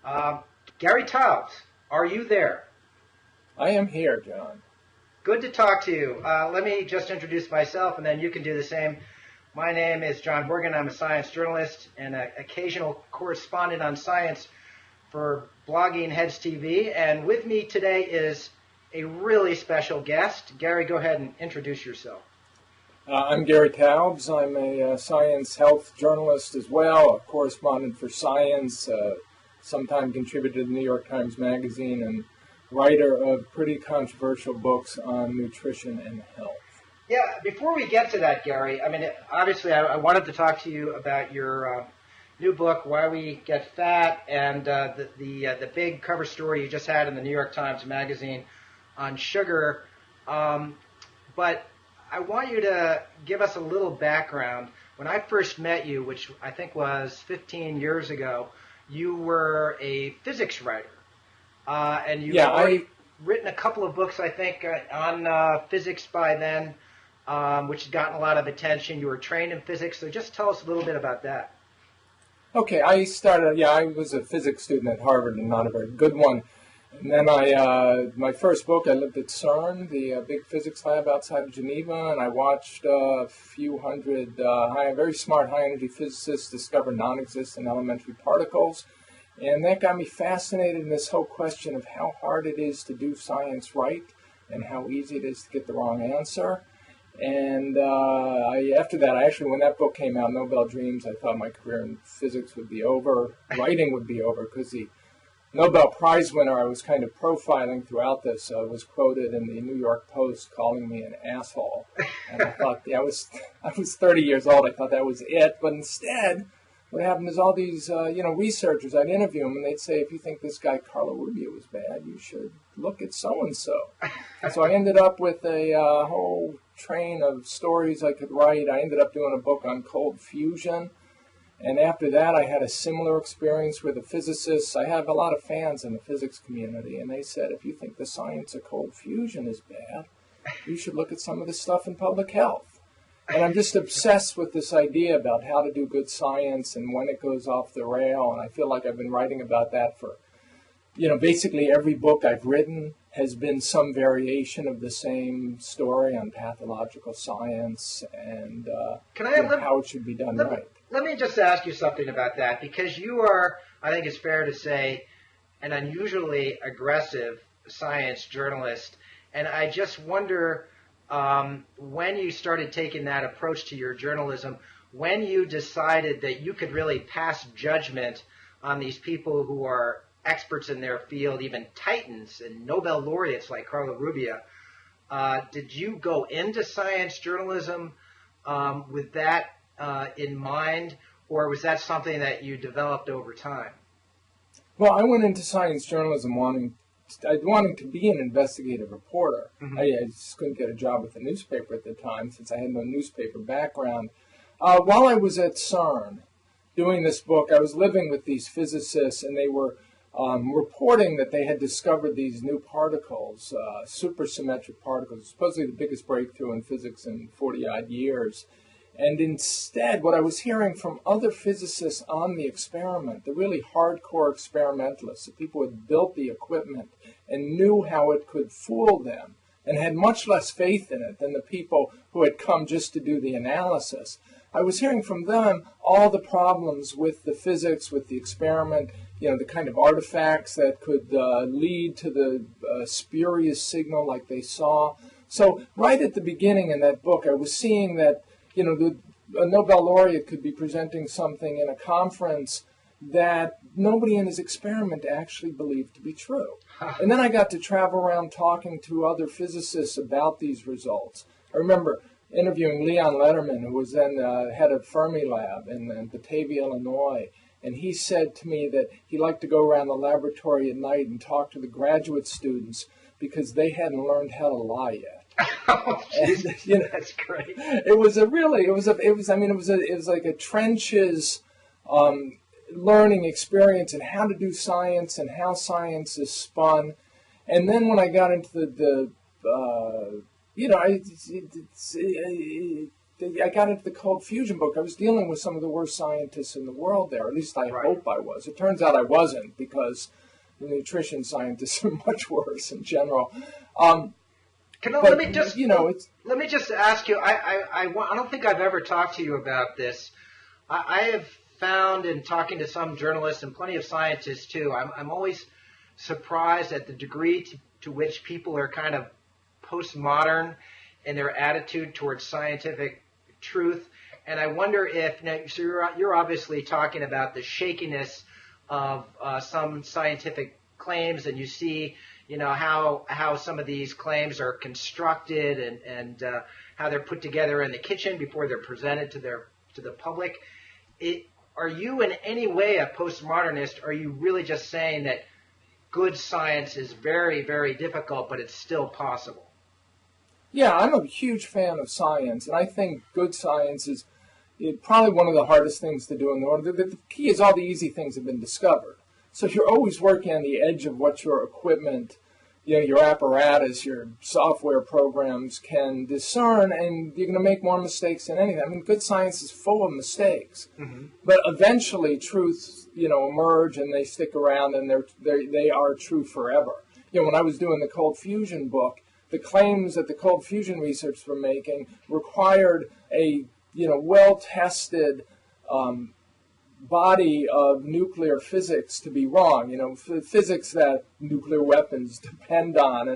Uh, Gary Taubes, are you there? I am here, John. Good to talk to you. Let me just introduce myself, and then you can do the same. My name is John Horgan. I'm a science journalist and an occasional correspondent on science for Blogging Heads TV. And with me today is a really special guest. Gary, go ahead and introduce yourself. I'm Gary Taubes. I'm a science health journalist as well, a correspondent for science, sometime contributed to the New York Times Magazine, and writer of pretty controversial books on nutrition and health. Yeah, before we get to that, Gary, I mean, obviously I wanted to talk to you about your new book, Why We Get Fat, and the big cover story you just had in the New York Times Magazine on sugar. But I want you to give us a little background. When I first met you, which I think was 15 years ago, you were a physics writer. And you've already written a couple of books, I think, on physics by then, which had gotten a lot of attention. You were trained in physics, so just tell us a little bit about that. Okay, I was a physics student at Harvard, and not a very good one. And then my first book, I lived at CERN, the big physics lab outside of Geneva, and I watched a few hundred very smart high-energy physicists discover non-existent elementary particles. And that got me fascinated in this whole question of how hard it is to do science right and how easy it is to get the wrong answer. And after that, when that book came out, Nobel Dreams, I thought my career in physics would be over, writing would be over, because the Nobel Prize winner I was kind of profiling throughout this was quoted in the New York Post calling me an asshole. And I thought, I was 30 years old, I thought that was it. But instead, what happened is all these, researchers, I'd interview them, and they'd say, if you think this guy Carlo Rubio was bad, you should look at so-and-so. So I ended up with a whole train of stories I could write. I ended up doing a book on cold fusion. And after that, I had a similar experience with a physicist. I have a lot of fans in the physics community, and they said, if you think the science of cold fusion is bad, you should look at some of the stuff in public health. And I'm just obsessed with this idea about how to do good science and when it goes off the rail. And I feel like I've been writing about that for, basically every book I've written has been some variation of the same story on pathological science and how it should be done right. Let me just ask you something about that, because you are, I think it's fair to say, an unusually aggressive science journalist. And I just wonder, when you started taking that approach to your journalism, when you decided that you could really pass judgment on these people who are experts in their field, even titans and Nobel laureates like Carlo Rubio, did you go into science journalism with that in mind, or was that something that you developed over time? Well, I went into science journalism wanting to be an investigative reporter. Mm-hmm. I just couldn't get a job with the newspaper at the time since I had no newspaper background. While I was at CERN doing this book, I was living with these physicists, and they were reporting that they had discovered these new particles, supersymmetric particles, supposedly the biggest breakthrough in physics in 40-odd years. And instead, what I was hearing from other physicists on the experiment, the really hardcore experimentalists, the people who had built the equipment and knew how it could fool them and had much less faith in it than the people who had come just to do the analysis, I was hearing from them all the problems with the physics, with the experiment, the kind of artifacts that could lead to the spurious signal like they saw. So right at the beginning in that book, I was seeing that a Nobel laureate could be presenting something in a conference that nobody in his experiment actually believed to be true. And then I got to travel around talking to other physicists about these results. I remember interviewing Leon Lederman, who was then head of Fermilab in Batavia, Illinois, and he said to me that he liked to go around the laboratory at night and talk to the graduate students because they hadn't learned how to lie yet. Oh, and, that's great. It was like a trenches learning experience in how to do science and how science is spun. And then when I got into I got into the cold fusion book, I was dealing with some of the worst scientists in the world there. At least I hope I was. It turns out I wasn't, because the nutrition scientists are much worse in general. Let me just ask you. I don't think I've ever talked to you about this. I have found in talking to some journalists and plenty of scientists too, I'm always surprised at the degree to which people are kind of postmodern in their attitude towards scientific truth. And I wonder if, so you're obviously talking about the shakiness of some scientific claims, and you see, how some of these claims are constructed and how they're put together in the kitchen before they're presented to the public. Are you in any way a postmodernist? Or are you really just saying that good science is very, very difficult, but it's still possible? Yeah, I'm a huge fan of science, and I think good science is probably one of the hardest things to do in the world. The key is all the easy things have been discovered. So you're always working on the edge of what your equipment, your apparatus, your software programs can discern, and you're going to make more mistakes than anything. I mean, good science is full of mistakes, but eventually truths, emerge and they stick around, and they are true forever. When I was doing the cold fusion book, the claims that the cold fusion research were making required a well-tested body of nuclear physics to be wrong. Physics that nuclear weapons depend on,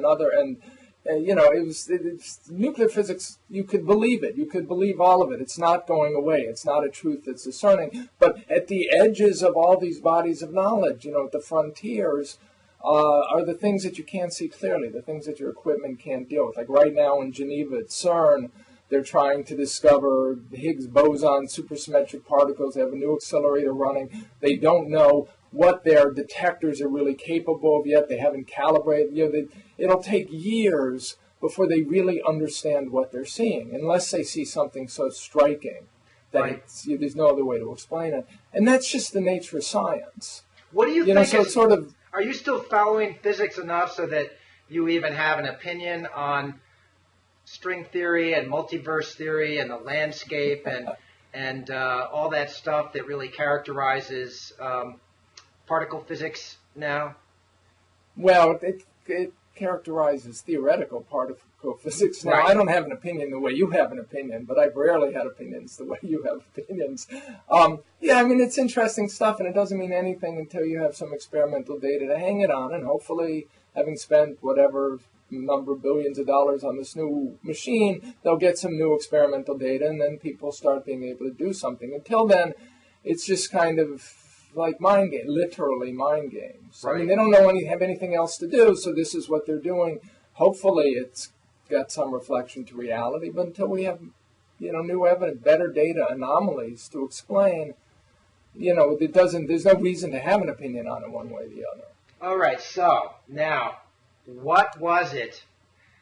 it's nuclear physics. You could believe it. You could believe all of it. It's not going away. It's not a truth that's discerning. But at the edges of all these bodies of knowledge, at the frontiers, are the things that you can't see clearly, the things that your equipment can't deal with. Like right now in Geneva at CERN, they're trying to discover the Higgs boson supersymmetric particles. They have a new accelerator running. They don't know what their detectors are really capable of yet. They haven't calibrated. It'll take years before they really understand what they're seeing, unless they see something so striking that there's no other way to explain it. And that's just the nature of science. What do you think? So it's sort of. Are you still following physics enough so that you even have an opinion on string theory and multiverse theory and the landscape and all that stuff that really characterizes particle physics now? Well, it characterizes theoretical particle physics now. I don't have an opinion the way you have an opinion, but I've rarely had opinions the way you have opinions. It's interesting stuff, and it doesn't mean anything until you have some experimental data to hang it on, and hopefully, having spent whatever number of billions of dollars on this new machine, they'll get some new experimental data, and then people start being able to do something. Until then, it's just kind of like mind game, literally mind games. I mean, they don't have anything else to do, so this is what they're doing. Hopefully, it's got some reflection to reality, but until we have, new evidence, better data, anomalies to explain, there's no reason to have an opinion on it one way or the other. All right, so now, what was it?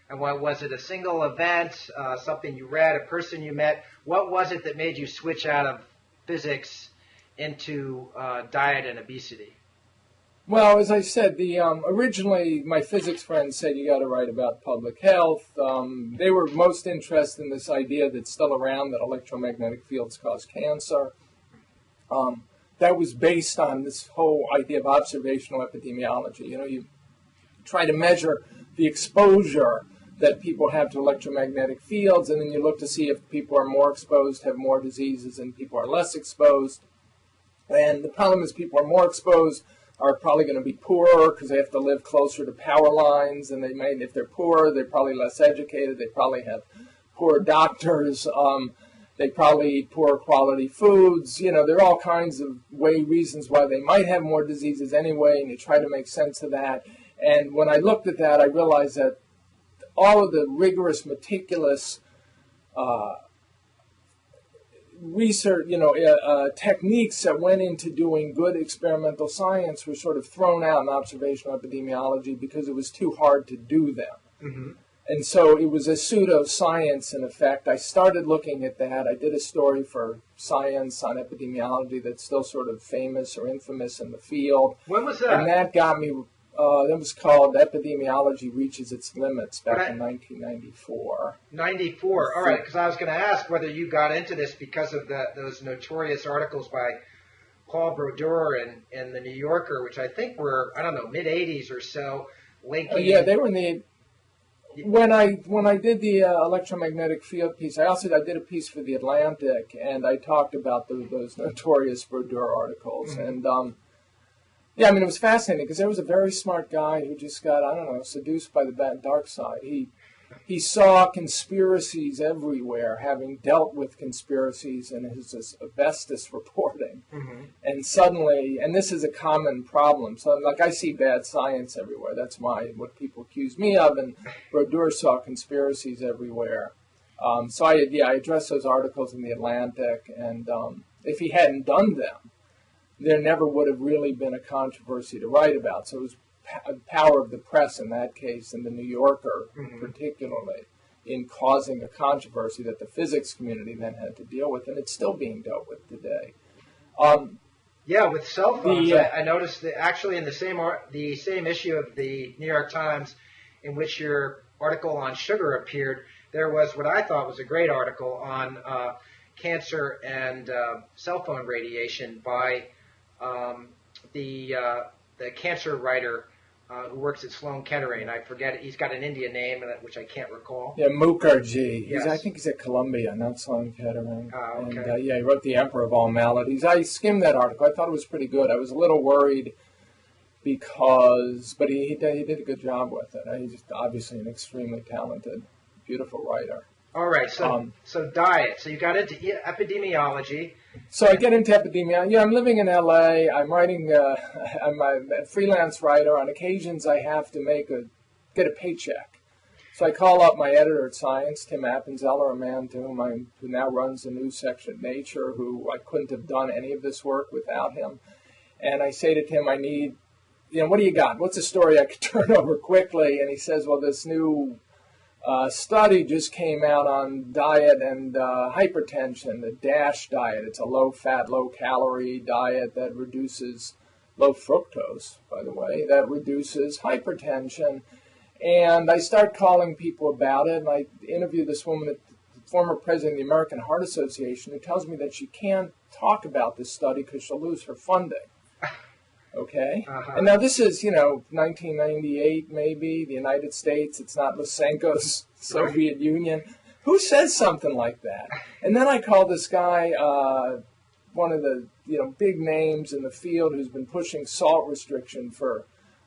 And what was it? A single event, something you read, a person you met? What was it that made you switch out of physics into diet and obesity? Well, as I said, originally my physics friends said you got to write about public health. They were most interested in this idea that's still around, that electromagnetic fields cause cancer. That was based on this whole idea of observational epidemiology. You try to measure the exposure that people have to electromagnetic fields, and then you look to see if people are more exposed, have more diseases, and people are less exposed. And the problem is people are more exposed are probably going to be poorer because they have to live closer to power lines, and if they're poorer, they're probably less educated, they probably have poor doctors, they probably eat poor quality foods. There are all kinds of reasons why they might have more diseases anyway, and you try to make sense of that. And when I looked at that, I realized that all of the rigorous, meticulous research, techniques that went into doing good experimental science were sort of thrown out in observational epidemiology because it was too hard to do them. Mm-hmm. And so it was a pseudoscience, in effect. I started looking at that. I did a story for Science on epidemiology that's still sort of famous or infamous in the field. When was that? And that got me, That was called Epidemiology Reaches Its Limits back in 1994. 94. All right, because I was going to ask whether you got into this because of those notorious articles by Paul Brodeur in the New Yorker, which I think were, I don't know, mid-'80s or so, linking... yeah, they were in the... When I did the electromagnetic field piece, I did a piece for the Atlantic, and I talked about those notorious Brodeur articles. Mm-hmm. And yeah, I mean, it was fascinating because there was a very smart guy who just got, I don't know, seduced by the dark side. He saw conspiracies everywhere, having dealt with conspiracies in his asbestos reporting. Mm-hmm. And suddenly, and this is a common problem, so like I see bad science everywhere. That's what people accuse me of, and Brodeur saw conspiracies everywhere. So I addressed those articles in the Atlantic, and if he hadn't done them, there never would have really been a controversy to write about. So it was power of the press in that case, and the New Yorker particularly, in causing a controversy that the physics community then had to deal with, and it's still being dealt with today. Yeah, with cell phones, I noticed that actually in the same issue of the New York Times in which your article on sugar appeared, there was what I thought was a great article on cancer and cell phone radiation by the cancer writer who works at Sloan Kettering. I forget it. He's got an Indian name, which I can't recall. Yeah, Mukherjee. Yes. I think he's at Columbia, not Sloan Kettering. Okay. And he wrote The Emperor of All Maladies. I skimmed that article. I thought it was pretty good. I was a little worried but he did a good job with it. He's just obviously an extremely talented, beautiful writer. All right, so diet. So you got into epidemiology. So I get into epidemiology. Yeah, I'm living in L.A. I'm writing. I'm a freelance writer. On occasions, I have to get a paycheck. So I call up my editor at Science, Tim Appenzeller, a man who now runs the news section at Nature, who I couldn't have done any of this work without him. And I say to Tim, I need, what do you got? What's a story I could turn over quickly? And he says, well, this new study just came out on diet and hypertension, the DASH diet. It's a low-fat, low-calorie diet that reduces low fructose, by the way, that reduces hypertension. And I start calling people about it, and I interview this woman, the former president of the American Heart Association, who tells me that she can't talk about this study because she'll lose her funding. Okay? Uh-huh. And now this is, 1998 maybe, the United States. It's not Lysenko's Soviet Union. Who says something like that? And then I call this guy, one of the big names in the field who's been pushing salt restriction for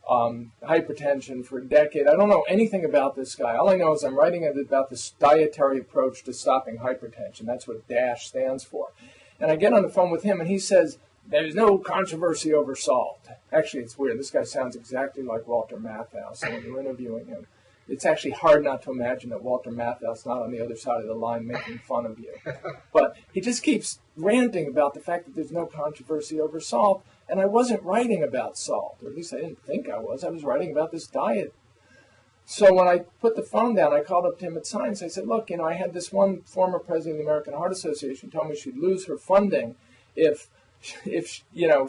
hypertension for a decade. I don't know anything about this guy. All I know is I'm writing about this dietary approach to stopping hypertension. That's what DASH stands for. And I get on the phone with him, and he says, there's no controversy over salt. Actually, it's weird. This guy sounds exactly like Walter Matthau. So when you're interviewing him, it's actually hard not to imagine that Walter Matthau's not on the other side of the line making fun of you. But he just keeps ranting about the fact that there's no controversy over salt. And I wasn't writing about salt, or at least I didn't think I was. I was writing about this diet. So when I put the phone down, I called up Tim at Science. I said, look, I had this one former president of the American Heart Association tell me she'd lose her funding if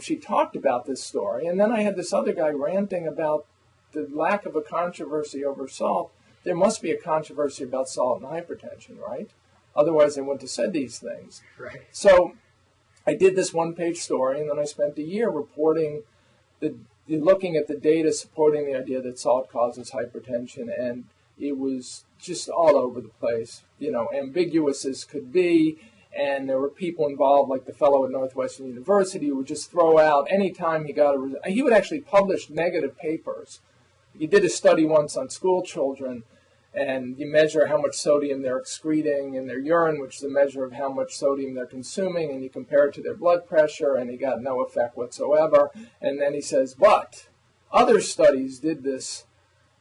she talked about this story. And then I had this other guy ranting about the lack of a controversy over salt. There must be a controversy about salt and hypertension, right? Otherwise, they wouldn't have said these things. Right. So I did this one-page story, and then I spent a year reporting, looking at the data supporting the idea that salt causes hypertension, and it was just all over the place, ambiguous as could be. And there were people involved, like the fellow at Northwestern University, who would just throw out any time he got he would actually publish negative papers. He did a study once on school children, and you measure how much sodium they're excreting in their urine, which is a measure of how much sodium they're consuming, and you compare it to their blood pressure, and he got no effect whatsoever. And then he says, but other studies did this,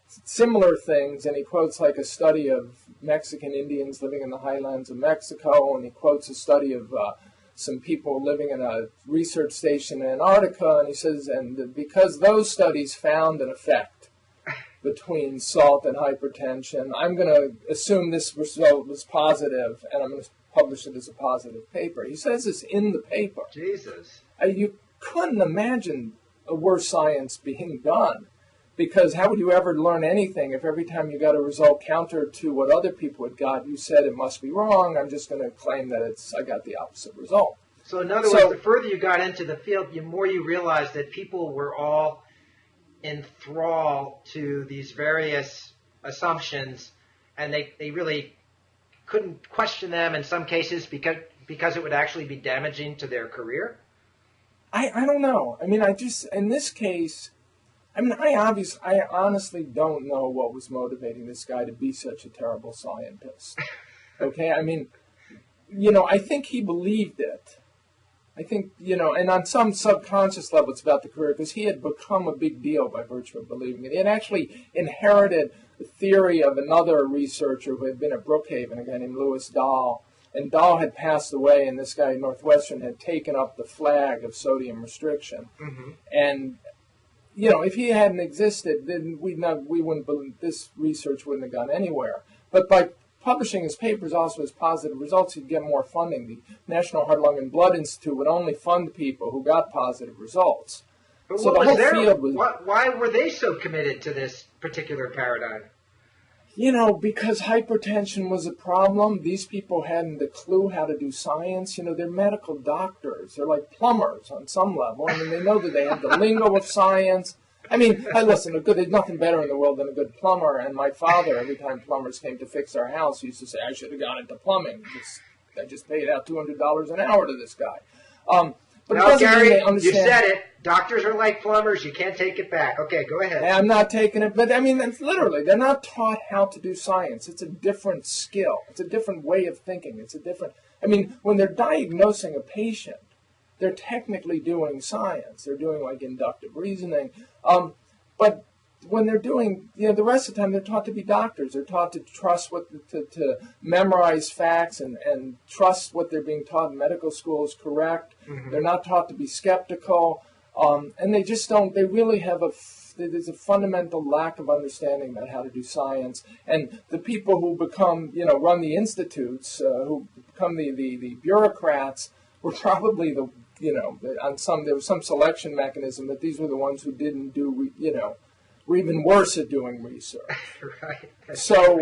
similar things, and he quotes like a study of Mexican Indians living in the highlands of Mexico, and he quotes a study of some people living in a research station in Antarctica, and he says, and because those studies found an effect between salt and hypertension, I'm going to assume this result was positive, and I'm going to publish it as a positive paper. He says this in the paper. Jesus. You couldn't imagine a worse science being done. Because how would you ever learn anything if every time you got a result counter to what other people had got, you said it must be wrong, I'm just going to claim that I got the opposite result. So in other words, the further you got into the field, the more you realized that people were all in thrall to these various assumptions, and they really couldn't question them in some cases because it would actually be damaging to their career? I don't know. I mean, in this case, I honestly don't know what was motivating this guy to be such a terrible scientist. Okay? I mean, I think he believed it. I think, and on some subconscious level it's about the career, because he had become a big deal by virtue of believing it. He had actually inherited the theory of another researcher who had been at Brookhaven, a guy named Lewis Dahl. And Dahl had passed away, and this guy at Northwestern had taken up the flag of sodium restriction. Mm-hmm. And, if he hadn't existed, then this research wouldn't have gone anywhere. But by publishing his papers also as positive results, he'd get more funding. The National Heart, Lung, and Blood Institute would only fund people who got positive results. But so the whole field was... Why were they so committed to this particular paradigm? Because hypertension was a problem. These people hadn't a clue how to do science. They're medical doctors. They're like plumbers on some level. I mean, they know that they have the lingo of science. I mean, listen, there's nothing better in the world than a good plumber. And my father, every time plumbers came to fix our house, used to say, I should have gone into plumbing. I just paid out $200 an hour to this guy. But no, Gary, you said it. Doctors are like plumbers. You can't take it back. Okay, go ahead. I'm not taking it. But, I mean, it's literally, they're not taught how to do science. It's a different skill. It's a different way of thinking. When they're diagnosing a patient, they're technically doing science. They're doing, like, inductive reasoning. But when they're doing, the rest of the time, they're taught to be doctors. They're taught to trust to memorize facts and trust what they're being taught in medical school is correct. Mm-hmm. They're not taught to be skeptical. And they just don't, they really have there's a fundamental lack of understanding about how to do science. And the people who become, run the institutes, who become the bureaucrats, were probably there was some selection mechanism that these were the ones who didn't do, were even worse at doing research. Right. So,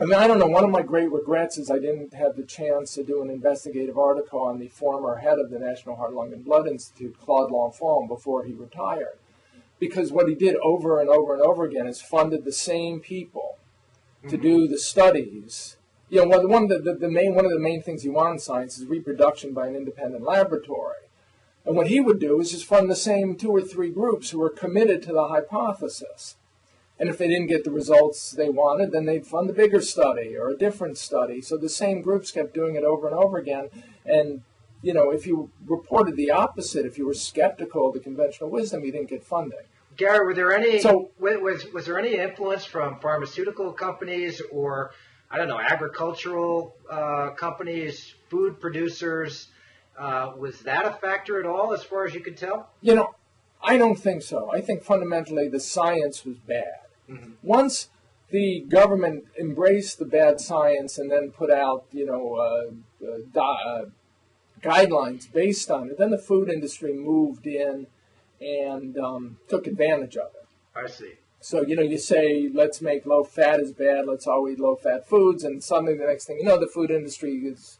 I don't know, one of my great regrets is I didn't have the chance to do an investigative article on the former head of the National Heart, Lung, and Blood Institute, Claude L'Enfant, before he retired. Because what he did over and over and over again is funded the same people to do the studies. One of the main things you want in science is reproduction by an independent laboratory. And what he would do is just fund the same 2 or 3 groups who were committed to the hypothesis. And if they didn't get the results they wanted, then they'd fund a bigger study or a different study. So the same groups kept doing it over and over again. And, if you reported the opposite, if you were skeptical of the conventional wisdom, you didn't get funding. Gary, were there any was there any influence from pharmaceutical companies or, I don't know, agricultural companies, food producers? Was that a factor at all, as far as you could tell? I don't think so. I think fundamentally the science was bad. Mm-hmm. Once the government embraced the bad science and then put out, guidelines based on it, then the food industry moved in and took advantage of it. I see. So, you say, let's make low fat is bad, let's all eat low-fat foods, and suddenly the next thing the food industry is,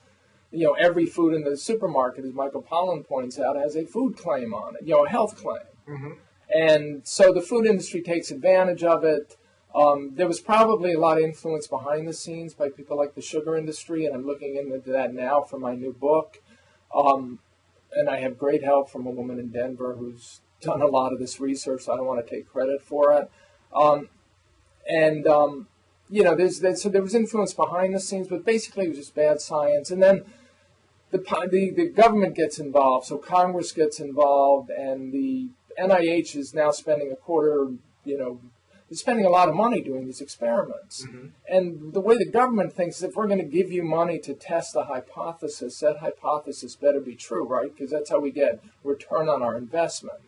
every food in the supermarket, as Michael Pollan points out, has a food claim on it, a health claim. Mm-hmm. And so the food industry takes advantage of it. There was probably a lot of influence behind the scenes by people like the sugar industry, and I'm looking into that now for my new book. And I have great help from a woman in Denver who's done a lot of this research, so I don't want to take credit for it. So there was influence behind the scenes, but basically it was just bad science. And then the government gets involved, so Congress gets involved, and the NIH is now spending they're spending a lot of money doing these experiments. Mm-hmm. And the way the government thinks is if we're going to give you money to test a hypothesis, that hypothesis better be true, right? Because that's how we get return on our investment.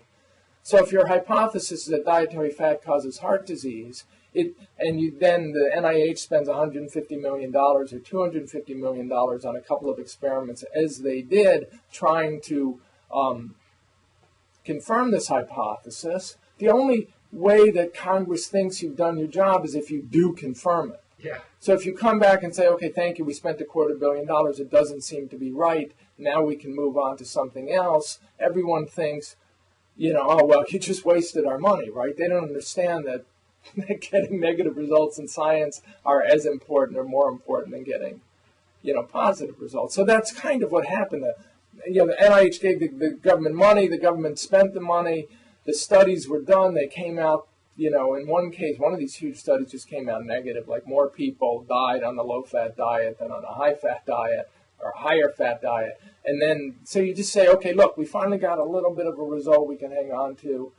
So if your hypothesis is that dietary fat causes heart disease, then the NIH spends $150 million or $250 million on a couple of experiments, as they did, trying to confirm this hypothesis. The only way that Congress thinks you've done your job is if you do confirm it. Yeah. So if you come back and say, okay, thank you, we spent $250 million, it doesn't seem to be right, now we can move on to something else, everyone thinks, oh, well, you just wasted our money, right? They don't understand that getting negative results in science are as important or more important than getting, positive results. So that's kind of what happened. The NIH gave the government money, the government spent the money, the studies were done, they came out, in one case, one of these huge studies just came out negative, like more people died on the low-fat diet than on a high-fat diet or higher-fat diet. And then, so you just say, okay, look, we finally got a little bit of a result we can hang on to.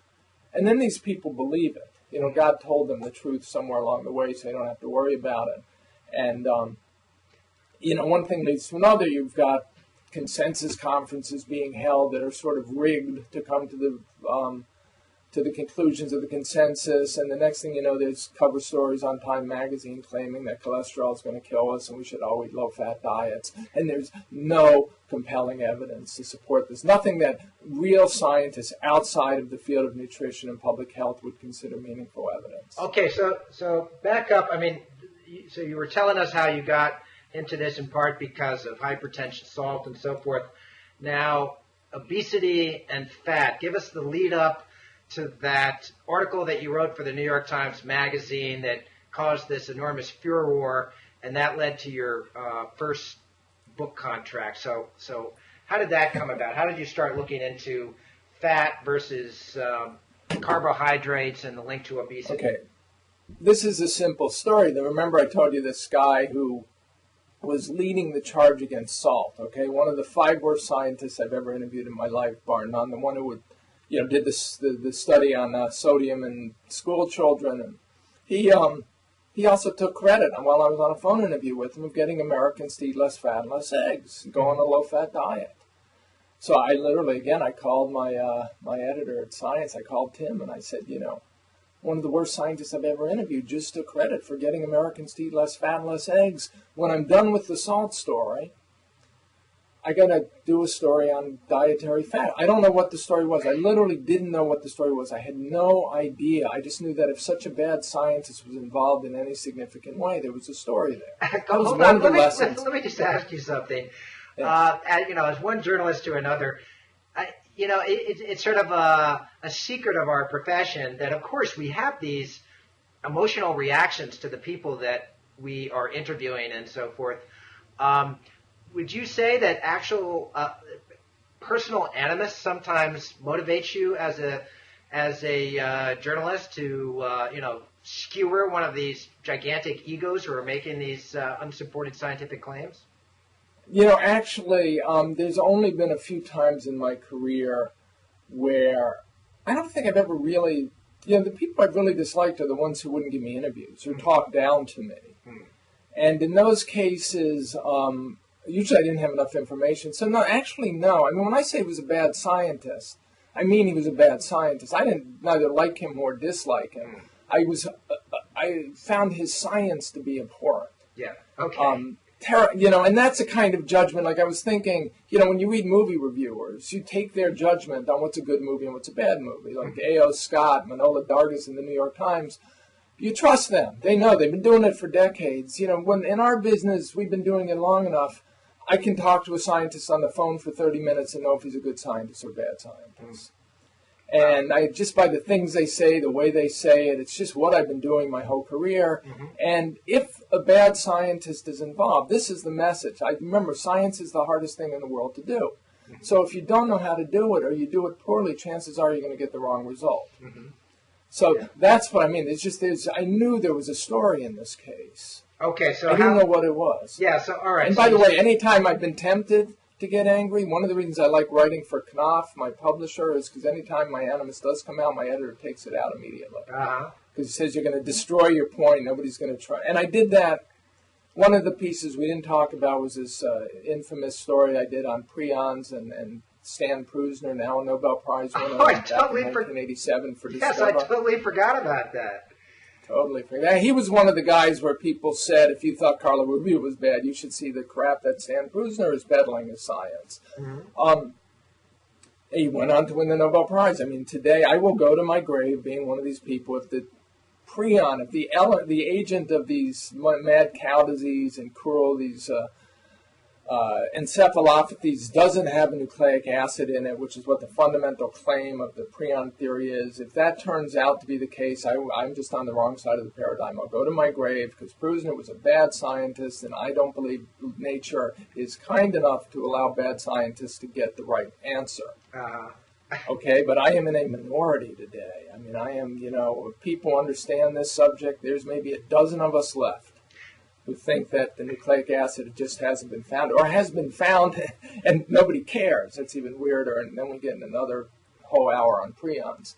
And then these people believe it. God told them the truth somewhere along the way, so they don't have to worry about it. And, one thing leads to another. You've got consensus conferences being held that are sort of rigged to come to the conclusions of the consensus, and the next thing you know, there's cover stories on Time magazine claiming that cholesterol is going to kill us and we should all eat low-fat diets, and there's no compelling evidence to support this. Nothing that real scientists outside of the field of nutrition and public health would consider meaningful evidence. Okay, so back up. So you were telling us how you got into this in part because of hypertension, salt, and so forth. Now, obesity and fat. Give us the lead up to that article that you wrote for the New York Times Magazine that caused this enormous furor, and that led to your first book contract. So how did that come about? How did you start looking into fat versus carbohydrates and the link to obesity? Okay, this is a simple story. Remember I told you this guy who was leading the charge against salt, okay? One of the 5 worst scientists I've ever interviewed in my life, bar none. The one who would did the study on sodium in school children, and he also took credit while I was on a phone interview with him of getting Americans to eat less fat and less eggs, go on a low-fat diet. So I literally, again, I called my editor at Science. I called Tim, and I said, one of the worst scientists I've ever interviewed just took credit for getting Americans to eat less fat and less eggs. When I'm done with the salt story, I got to do a story on dietary fat. I don't know what the story was. I literally didn't know what the story was. I had no idea. I just knew that if such a bad scientist was involved in any significant way, there was a story there. That was one of the lessons. Let me just ask you something. Yes. As one journalist to another, it's sort of a secret of our profession that, of course, we have these emotional reactions to the people that we are interviewing and so forth. Would you say that actual personal animus sometimes motivates you as a journalist to skewer one of these gigantic egos who are making these unsupported scientific claims? Actually, there's only been a few times in my career where I don't think I've ever really, the people I've really disliked are the ones who wouldn't give me interviews or talk down to me. And in those cases, usually I didn't have enough information. So no. When I say he was a bad scientist, I mean he was a bad scientist. I didn't neither like him nor dislike him. I found his science to be abhorrent. Yeah. Okay. And that's a kind of judgment. Like I was thinking, when you read movie reviewers, you take their judgment on what's a good movie and what's a bad movie. Like A.O. Scott, Manola Dargis in the New York Times. You trust them. They know. They've been doing it for decades. When in our business, we've been doing it long enough, I can talk to a scientist on the phone for 30 minutes and know if he's a good scientist or a bad scientist. And just by the things they say, the way they say it, it's just what I've been doing my whole career. And if a bad scientist is involved, this is the message. I remember, science is the hardest thing in the world to do. So if you don't know how to do it or you do it poorly, chances are you're going to get the wrong result. So that's what I mean. I knew there was a story in this case. Okay, so I didn't know what it was. Yeah, so all right. And by the way, anytime I've been tempted to get angry, one of the reasons I like writing for Knopf, my publisher, is because anytime my animus does come out, my editor takes it out immediately. Because he says you're going to destroy your point, nobody's going to try. And I did that. One of the pieces we didn't talk about was this infamous story I did on prions and Stan Prusner, now a Nobel Prize winner, back in 1987 for discovery. Yes, I totally forgot about that. Totally forgot. He was one of the guys where people said, if you thought Carlo Rubio was bad, you should see the crap that Stan Prusner is peddling as science. He went on to win the Nobel Prize. I mean, today I will go to my grave being one of these people if the prion, if the agent of these mad cow disease and cruel, these encephalopathies doesn't have a nucleic acid in it, which is what the fundamental claim of the prion theory is. If that turns out to be the case, I'm just on the wrong side of the paradigm. I'll go to my grave because Prusner was a bad scientist, and I don't believe nature is kind enough to allow bad scientists to get the right answer. Okay, but I am in a minority today. I mean, I am, if people understand this subject, there's maybe a dozen of us left who think that the nucleic acid just hasn't been found, or has been found and nobody cares. That's even weirder, and then we get in another whole hour on prions.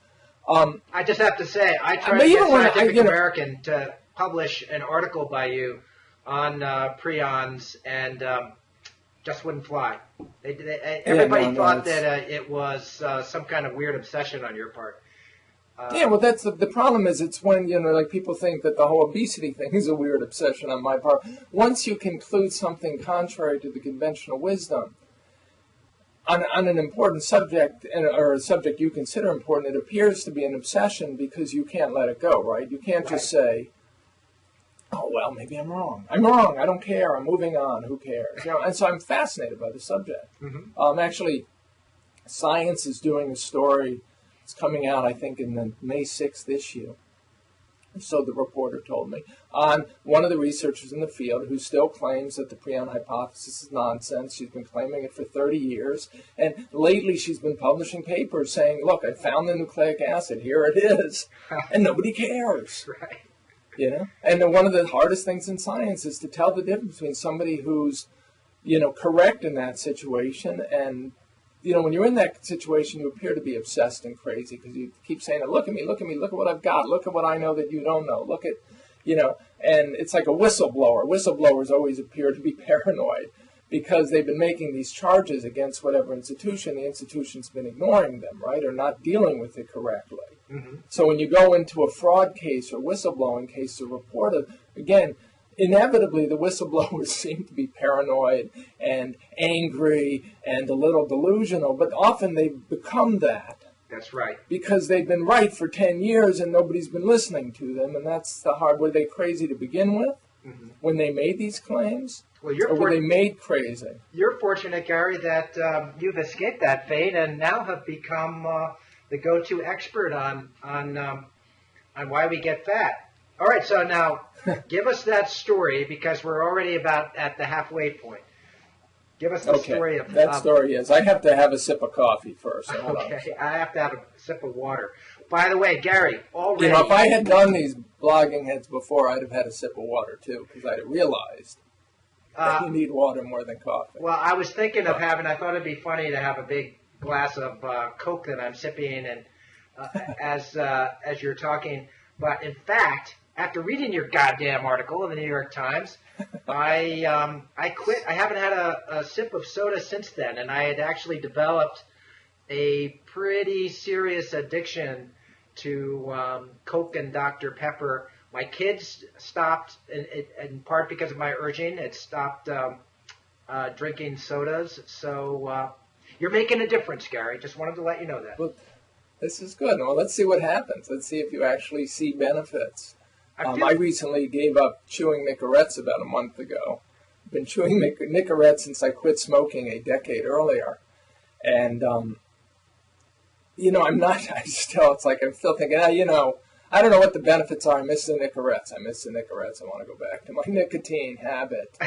I just have to say, I tried to get Scientific American to publish an article by you on prions, and just wouldn't fly. Everybody thought that it was some kind of weird obsession on your part. Well, that's the problem is it's when, like people think that the whole obesity thing is a weird obsession on my part. Once you conclude something contrary to the conventional wisdom on an important subject, or a subject you consider important, it appears to be an obsession because you can't let it go, right? You can't just say, oh, well, maybe I'm wrong. I'm wrong. I don't care. I'm moving on. Who cares? And so I'm fascinated by the subject. Actually, Science is doing a story. It's coming out, I think, in the May 6th issue. So the reporter told me, on one of the researchers in the field who still claims that the prion hypothesis is nonsense. She's been claiming it for 30 years. And lately she's been publishing papers saying, look, I found the nucleic acid. Here it is. And nobody cares. Right. And one of the hardest things in science is to tell the difference between somebody who's, correct in that situation and when you're in that situation, you appear to be obsessed and crazy because you keep saying, look at me, look at what I've got, look at what I know that you don't know, look at, and it's like a whistleblower. Whistleblowers always appear to be paranoid because they've been making these charges against whatever institution. The institution's been ignoring them, right, or not dealing with it correctly. So when you go into a fraud case or whistleblowing case to report it, again, inevitably, the whistleblowers seem to be paranoid and angry and a little delusional, but often they become that. That's right. Because they've been right for 10 years and nobody's been listening to them, and that's the hard. Were they crazy to begin with when they made these claims? Well, or were they made crazy? You're fortunate, Gary, that you've escaped that fate and now have become the go-to expert on why we get fat. All right, so now give us that story because we're already about at the halfway point. Give us the story of that story is I have to have a sip of coffee first. Okay, I have to have a sip of water. By the way, Gary, already... if I had done these blogging heads before, I'd have had a sip of water too because I'd have realized that you need water more than coffee. Well, I was thinking of I thought it'd be funny to have a big glass of Coke that I'm sipping and as you're talking, but in fact... After reading your goddamn article in the New York Times, I quit. I haven't had a sip of soda since then, and I had actually developed a pretty serious addiction to Coke and Dr. Pepper. My kids stopped, in part because of my urging, it stopped drinking sodas. So you're making a difference, Gary. Just wanted to let you know that. Well, this is good. Well, let's see what happens. Let's see if you actually see benefits. I recently gave up chewing Nicorettes about a month ago. I've been chewing Nicorettes since I quit smoking a decade earlier. And, I'm not, it's like I'm still thinking, I don't know what the benefits are. I miss the Nicorettes. I want to go back to my nicotine habit.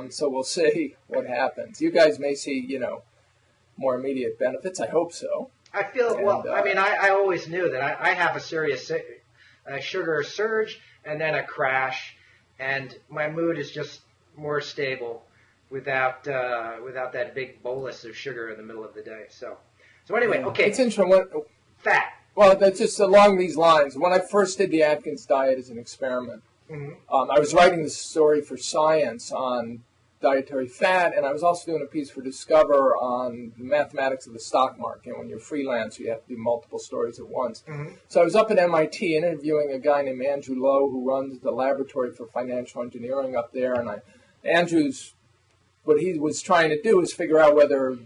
So we'll see what happens. You guys may see, more immediate benefits. I hope so. I feel, I always knew that I have a serious sugar surge and then a crash, and my mood is just more stable without that big bolus of sugar in the middle of the day. So anyway, okay. It's interesting. Fat. Well, that's just along these lines. When I first did the Atkins diet as an experiment, I was writing this story for Science on dietary fat, and I was also doing a piece for Discover on the mathematics of the stock market. When you're freelance, you have to do multiple stories at once. So I was up at MIT interviewing a guy named Andrew Lowe who runs the laboratory for financial engineering up there, and Andrew's what he was trying to do is figure out whether,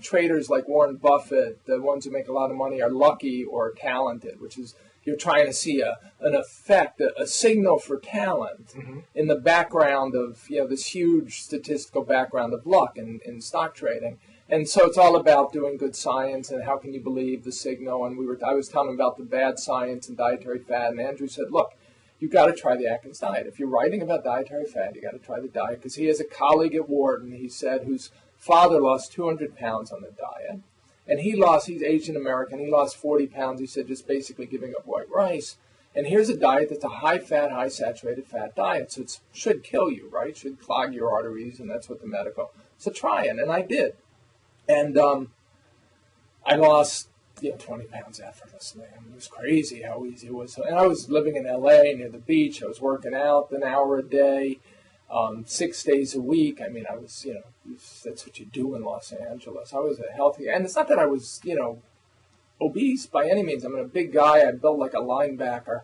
traders like Warren Buffett, the ones who make a lot of money, are lucky or talented, which is you're trying to see an effect, a signal for talent in the background of, this huge statistical background of luck in stock trading. And so it's all about doing good science and how can you believe the signal. And I was telling him about the bad science and dietary fat, and Andrew said, look, you've got to try the Atkins diet. If you're writing about dietary fat, you got to try the diet, because he has a colleague at Wharton, he said, whose father lost 200 pounds on the diet. And he's Asian American, he lost 40 pounds, he said, just basically giving up white rice. And here's a diet that's a high-fat, high-saturated fat diet, so it should kill you, right? Should clog your arteries, and that's what the medical. So try it, and I did. And I lost 20 pounds effortlessly. I mean, it was crazy how easy it was. And I was living in L.A. near the beach. I was working out an hour a day, 6 days a week. I mean, I was, that's what you do in Los Angeles. I was a healthy, and it's not that I was, obese by any means. I'm a big guy. I built like a linebacker,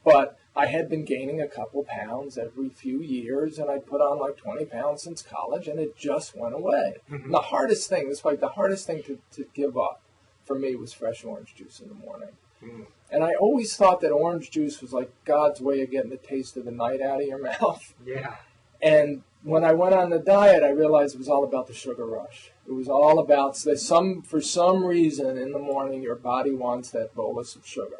but I had been gaining a couple pounds every few years, and I put on like 20 pounds since college, and it just went away. And the hardest thing, the hardest thing to give up for me was fresh orange juice in the morning. And I always thought that orange juice was like God's way of getting the taste of the night out of your mouth. Yeah. And when I went on the diet, I realized it was all about the sugar rush. It was all about, for some reason in the morning, your body wants that bolus of sugar.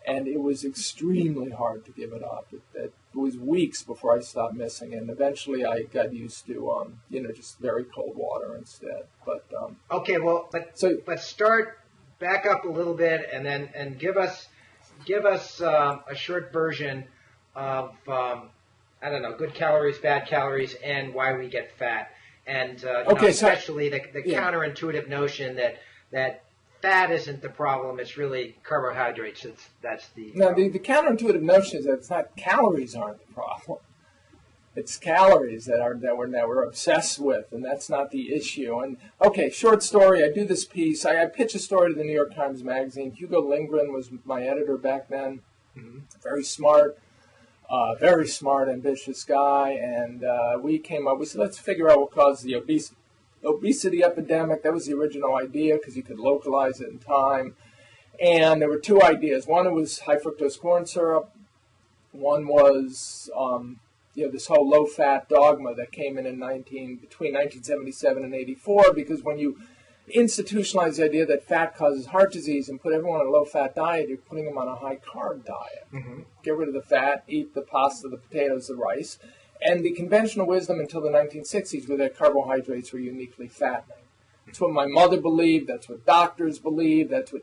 And it was extremely hard to give it up. It was weeks before I stopped missing it. And eventually I got used to, just very cold water instead. But okay, well, but start back up a little bit and give us a short version of good calories, bad calories, and why we get fat. And especially the counterintuitive notion that fat isn't the problem; it's really carbohydrates. That's the problem. The counterintuitive notion is that it's not calories aren't the problem; it's calories that we're obsessed with, and that's not the issue. And short story. I do this piece. I pitch a story to the New York Times Magazine. Hugo Lindgren was my editor back then. Very smart, ambitious guy, and we said, let's figure out what caused the obesity epidemic. That was the original idea because you could localize it in time. And there were two ideas. One was high fructose corn syrup. One was this whole low-fat dogma that came in between 1977 and 84, because when you institutionalize the idea that fat causes heart disease and put everyone on a low-fat diet, you're putting them on a high-carb diet. Get rid of the fat, eat the pasta, the potatoes, the rice. And the conventional wisdom until the 1960s was that carbohydrates were uniquely fattening. That's what my mother believed. That's what doctors believed. That's what,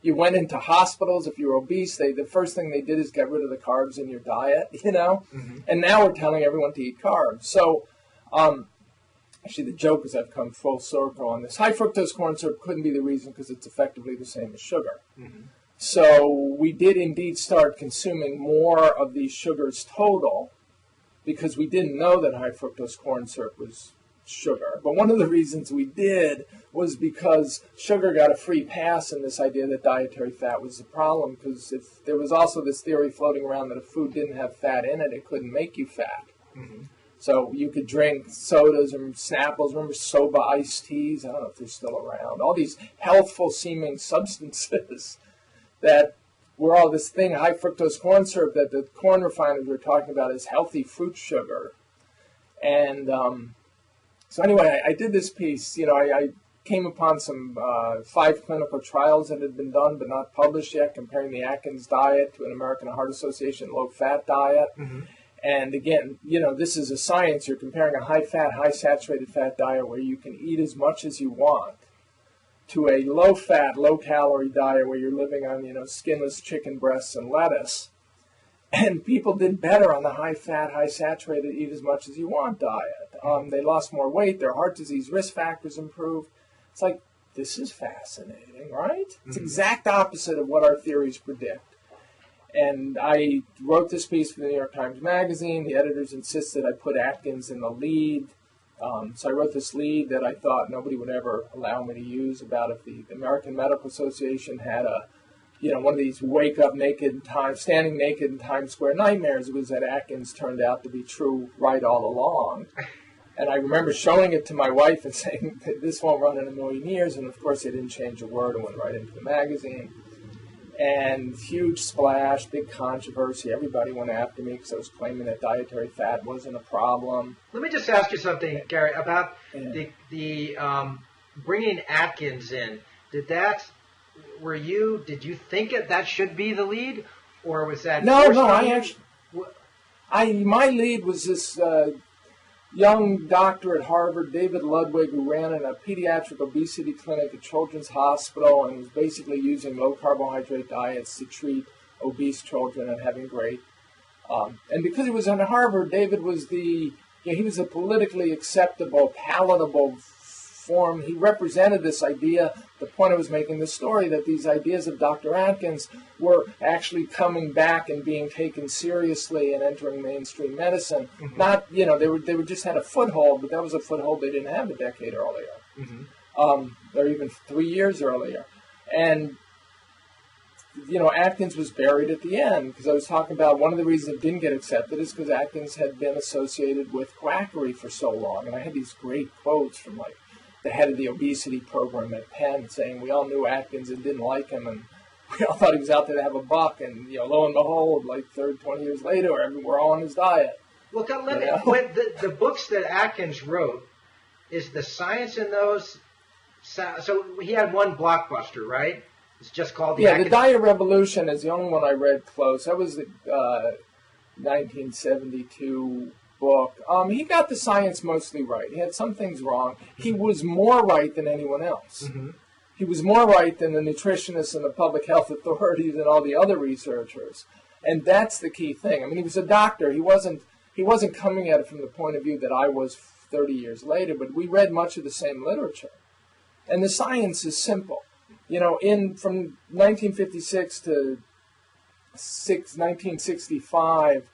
you went into hospitals. If you were obese, the first thing they did is get rid of the carbs in your diet, And now we're telling everyone to eat carbs. So, actually, the joke is I've come full circle on this. High fructose corn syrup couldn't be the reason because it's effectively the same as sugar. So we did indeed start consuming more of these sugars total, because we didn't know that high fructose corn syrup was sugar. But one of the reasons we did was because sugar got a free pass in this idea that dietary fat was the problem, because if there was also this theory floating around that if food didn't have fat in it, it couldn't make you fat. So you could drink sodas and Snapples, remember soba iced teas? I don't know if they're still around. All these healthful seeming substances that were all this thing, high fructose corn syrup, that the corn refiners were talking about as healthy fruit sugar. And so anyway, I did this piece. I came upon some 5 clinical trials that had been done but not published yet, comparing the Atkins diet to an American Heart Association low-fat diet. And again, this is a science. You're comparing a high-fat, high-saturated fat diet where you can eat as much as you want to a low-fat, low-calorie diet where you're living on, skinless chicken breasts and lettuce. And people did better on the high-fat, high-saturated, eat as much as you want diet. They lost more weight. Their heart disease risk factors improved. It's like, this is fascinating, right? It's the exact opposite of what our theories predict. And I wrote this piece for the New York Times Magazine. The editors insisted I put Atkins in the lead. So I wrote this lead that I thought nobody would ever allow me to use about if the American Medical Association had one of these wake up standing naked in Times Square nightmares. It was that Atkins turned out to be true right all along. And I remember showing it to my wife and saying, this won't run in a million years. And, of course, they didn't change a word. It went right into the magazine. And huge splash, big controversy. Everybody went after me because I was claiming that dietary fat wasn't a problem. Let me just ask you something, Gary, about the bringing Atkins in. Did you think that should be the lead? Or was that... No, my lead was this... young doctor at Harvard, David Ludwig, who ran a pediatric obesity clinic at Children's Hospital and was basically using low-carbohydrate diets to treat obese children and having great. And because he was at Harvard, David was he was a politically acceptable, palatable form. He represented this idea, the point I was making in the story, that these ideas of Dr. Atkins were actually coming back and being taken seriously and entering mainstream medicine. Mm-hmm. Not, they were just had a foothold, but that was a foothold they didn't have a decade earlier, or even 3 years earlier. And, Atkins was buried at the end, because I was talking about one of the reasons it didn't get accepted is because Atkins had been associated with quackery for so long. And I had these great quotes from, the head of the obesity program at Penn saying we all knew Atkins and didn't like him, and we all thought he was out there to have a buck, and lo and behold, 20 years later, we're all on his diet. Look, the books that Atkins wrote, is the science in those? So he had one blockbuster, right? It's just called the Atkins. The Diet Revolution is the only one I read close. That was the 1972 book. He got the science mostly right. He had some things wrong. He was more right than anyone else. Mm-hmm. He was more right than the nutritionists and the public health authorities and all the other researchers. And that's the key thing. I mean, he was a doctor. He wasn't coming at it from the point of view that I was 30 years later, but we read much of the same literature. And the science is simple. From 1956 to 1965,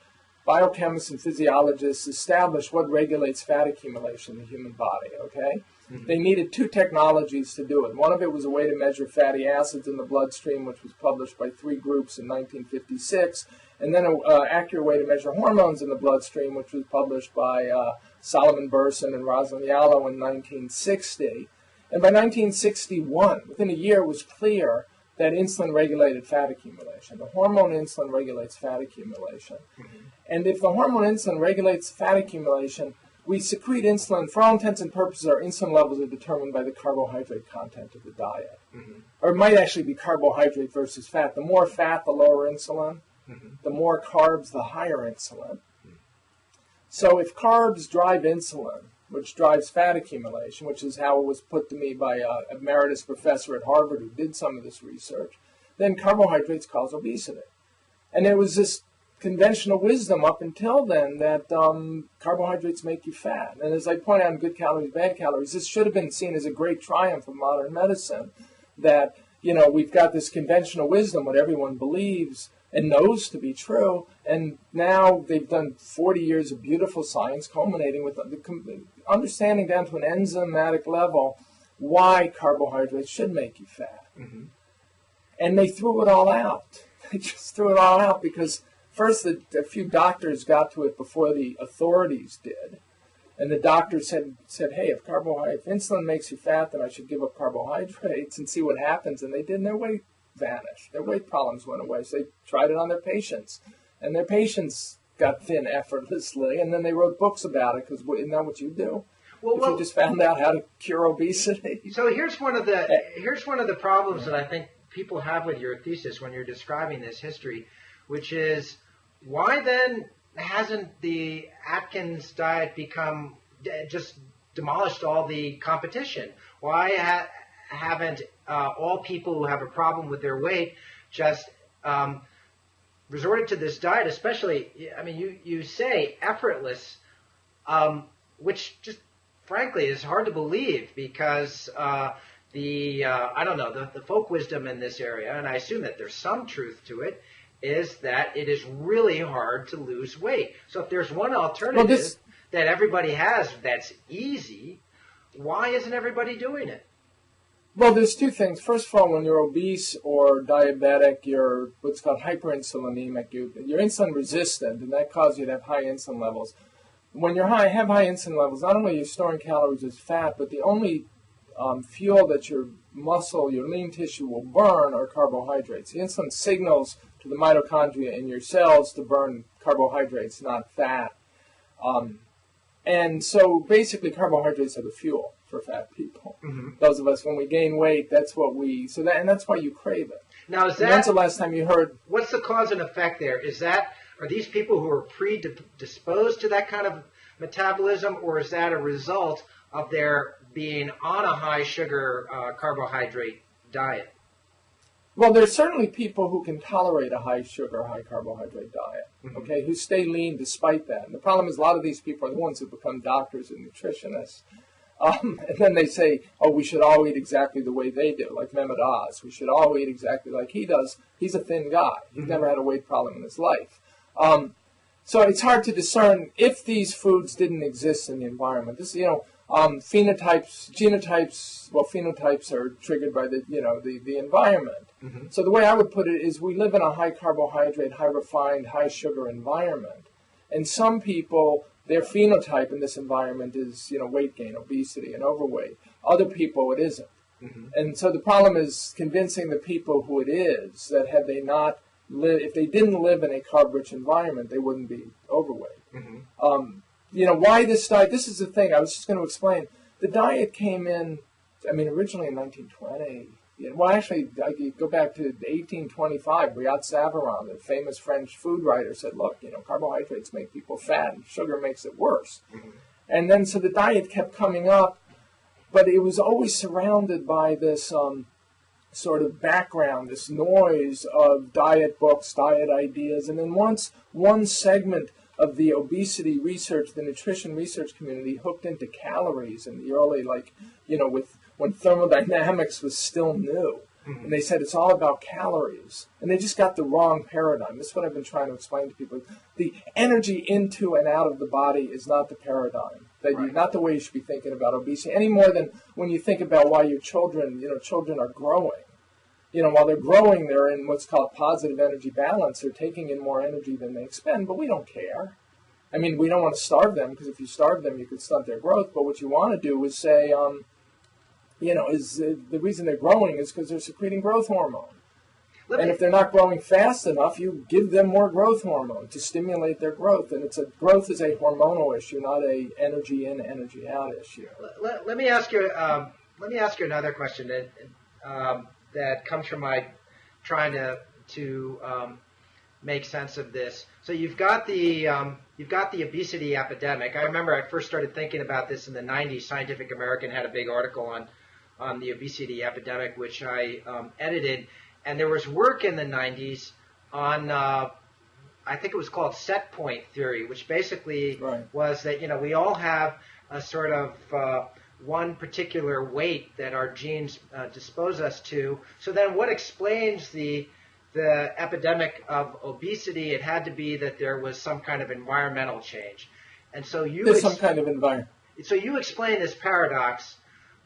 biochemists and physiologists established what regulates fat accumulation in the human body, okay? Mm-hmm. They needed two technologies to do it. One of it was a way to measure fatty acids in the bloodstream, which was published by 3 groups in 1956, and then an accurate way to measure hormones in the bloodstream, which was published by Solomon Burson and Rosalind Yalow in 1960. And by 1961, within a year, it was clear that insulin regulated fat accumulation. The hormone insulin regulates fat accumulation. Mm-hmm. And if the hormone insulin regulates fat accumulation, we secrete insulin. For all intents and purposes, our insulin levels are determined by the carbohydrate content of the diet. Mm-hmm. Or it might actually be carbohydrate versus fat. The more fat, the lower insulin. Mm-hmm. The more carbs, the higher insulin. Mm-hmm. So if carbs drive insulin, which drives fat accumulation, which is how it was put to me by a emeritus professor at Harvard who did some of this research, then carbohydrates cause obesity. And there was this conventional wisdom up until then that carbohydrates make you fat. And as I point out in Good Calories, Bad Calories, this should have been seen as a great triumph of modern medicine, that, we've got this conventional wisdom, what everyone believes and knows to be true, and now they've done 40 years of beautiful science culminating with the understanding down to an enzymatic level why carbohydrates should make you fat. Mm-hmm. And they threw it all out. They just threw it all out because first a few doctors got to it before the authorities did. And the doctors said, hey, if insulin makes you fat, then I should give up carbohydrates and see what happens. And they did, and their weight vanished. Their weight problems went away. So they tried it on their patients. And their patients got thin effortlessly. And then they wrote books about it, because isn't that what you do? Well, you just found out how to cure obesity. So here's one of the problems that I think people have with your thesis when you're describing this history, which is why then hasn't the Atkins diet become just demolished all the competition? Why haven't all people who have a problem with their weight just resorted to this diet? Especially, I mean, you say effortless, which just frankly is hard to believe because I don't know, the folk wisdom in this area, and I assume that there's some truth to it, is that it is really hard to lose weight. So if there's one alternative that everybody has that's easy, why isn't everybody doing it? Well, there's two things. First of all, when you're obese or diabetic, you're what's called hyperinsulinemic. You're insulin resistant, and that causes you to have high insulin levels. when you have high insulin levels, not only are you storing calories as fat, but the only fuel that your muscle, your lean tissue will burn are carbohydrates. The insulin signals to the mitochondria in your cells to burn carbohydrates, not fat. And so basically carbohydrates are the fuel for fat people. Mm-hmm. Those of us, when we gain weight, that's what and that's why you crave it. Now, when's the last time you heard? What's the cause and effect there? Are these people who are predisposed to that kind of metabolism, or is that a result of their being on a high sugar carbohydrate diet? Well, there's certainly people who can tolerate a high sugar, high carbohydrate diet, okay, who stay lean despite that. And the problem is a lot of these people are the ones who become doctors and nutritionists. And then they say, oh, we should all eat exactly the way they do, like Mehmet Oz. We should all eat exactly like he does. He's a thin guy. He's never had a weight problem in his life. So it's hard to discern if these foods didn't exist in the environment. This, phenotypes are triggered by the environment. Mm-hmm. So the way I would put it is we live in a high carbohydrate, high refined, high sugar environment. And some people, their phenotype in this environment is, weight gain, obesity, and overweight. Other people, it isn't. Mm-hmm. And so the problem is convincing the people who it is that if they didn't live in a carb-rich environment, they wouldn't be overweight. Mm-hmm. Why this diet? This is the thing I was just going to explain. The diet came in, originally in 1920. Well, actually, I go back to 1825. Brillat Savarin, the famous French food writer, said, look, carbohydrates make people fat and sugar makes it worse. Mm-hmm. And then so the diet kept coming up, but it was always surrounded by this sort of background, this noise of diet books, diet ideas. And then once one segment of the obesity research, the nutrition research community hooked into calories in the early, when thermodynamics was still new. Mm-hmm. And they said it's all about calories. And they just got the wrong paradigm. This is what I've been trying to explain to people. The energy into and out of the body is not the paradigm. Not the way you should be thinking about obesity, any more than when you think about why your children are growing. While they're growing, they're in what's called positive energy balance. They're taking in more energy than they expend, but we don't care. We don't want to starve them, because if you starve them, you could stunt their growth. But what you want to do is say, the reason they're growing is because they're secreting growth hormone. And if they're not growing fast enough, you give them more growth hormone to stimulate their growth. And growth is a hormonal issue, not a energy in, energy out issue. Let me ask you another question that comes from my trying to make sense of this. So you've got the obesity epidemic. I remember I first started thinking about this in the 90s. Scientific American had a big article on the obesity epidemic, which I edited. And there was work in the 90s on, I think it was called set point theory, which basically was that, we all have a sort of one particular weight that our genes dispose us to. So then what explains the epidemic of obesity? It had to be that there was some kind of environmental change. And so some kind of environment. So you explain this paradox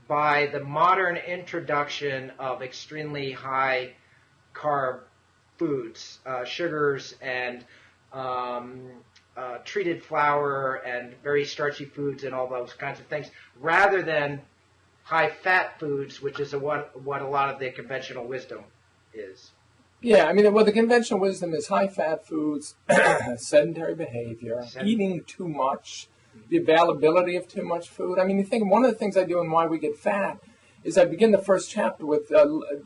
by the modern introduction of extremely high carb foods, sugars and treated flour and very starchy foods and all those kinds of things, rather than high fat foods, which is what a lot of the conventional wisdom is. Yeah, the conventional wisdom is high fat foods, sedentary behavior, eating too much, the availability of too much food. You think one of the things I do and why we get fat is I begin the first chapter with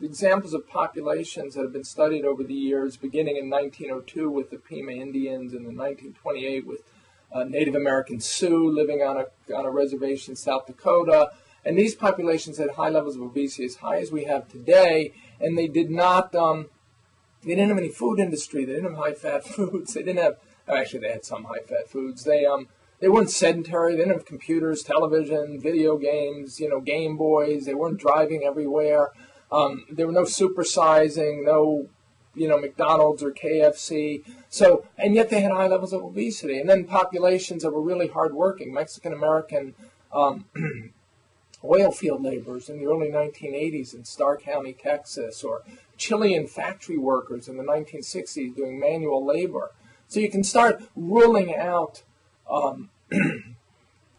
examples of populations that have been studied over the years, beginning in 1902 with the Pima Indians, and in 1928 with Native American Sioux living on a reservation in South Dakota. And these populations had high levels of obesity, as high as we have today, and they did not, they didn't have any food industry. They didn't have high-fat foods. They didn't have, actually they had some high-fat foods. They weren't sedentary. They didn't have computers, television, video games, Game Boys. They weren't driving everywhere. There were no supersizing, no, McDonald's or KFC. So, and yet they had high levels of obesity. And then populations that were really hardworking, Mexican-American oil field laborers in the early 1980s in Starr County, Texas, or Chilean factory workers in the 1960s doing manual labor. So you can start ruling out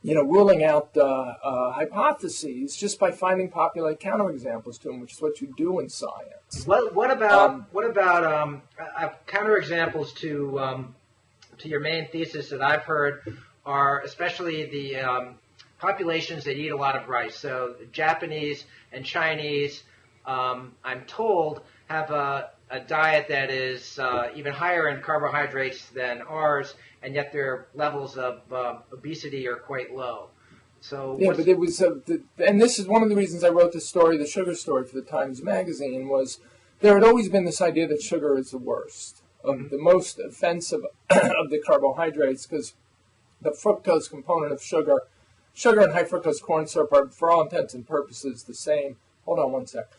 ruling out hypotheses just by finding populate counterexamples to them, which is what you do in science. What about counterexamples to your main thesis that I've heard are especially the populations that eat a lot of rice. So Japanese and Chinese, I'm told, have a diet that is even higher in carbohydrates than ours, and yet their levels of obesity are quite low. So yeah, but it was, and this is one of the reasons I wrote the story, the sugar story, for the Times Magazine, was there had always been this idea that sugar is the worst, the most offensive of the carbohydrates, because the fructose component of sugar and high fructose corn syrup are, for all intents and purposes, the same. Hold on one sec.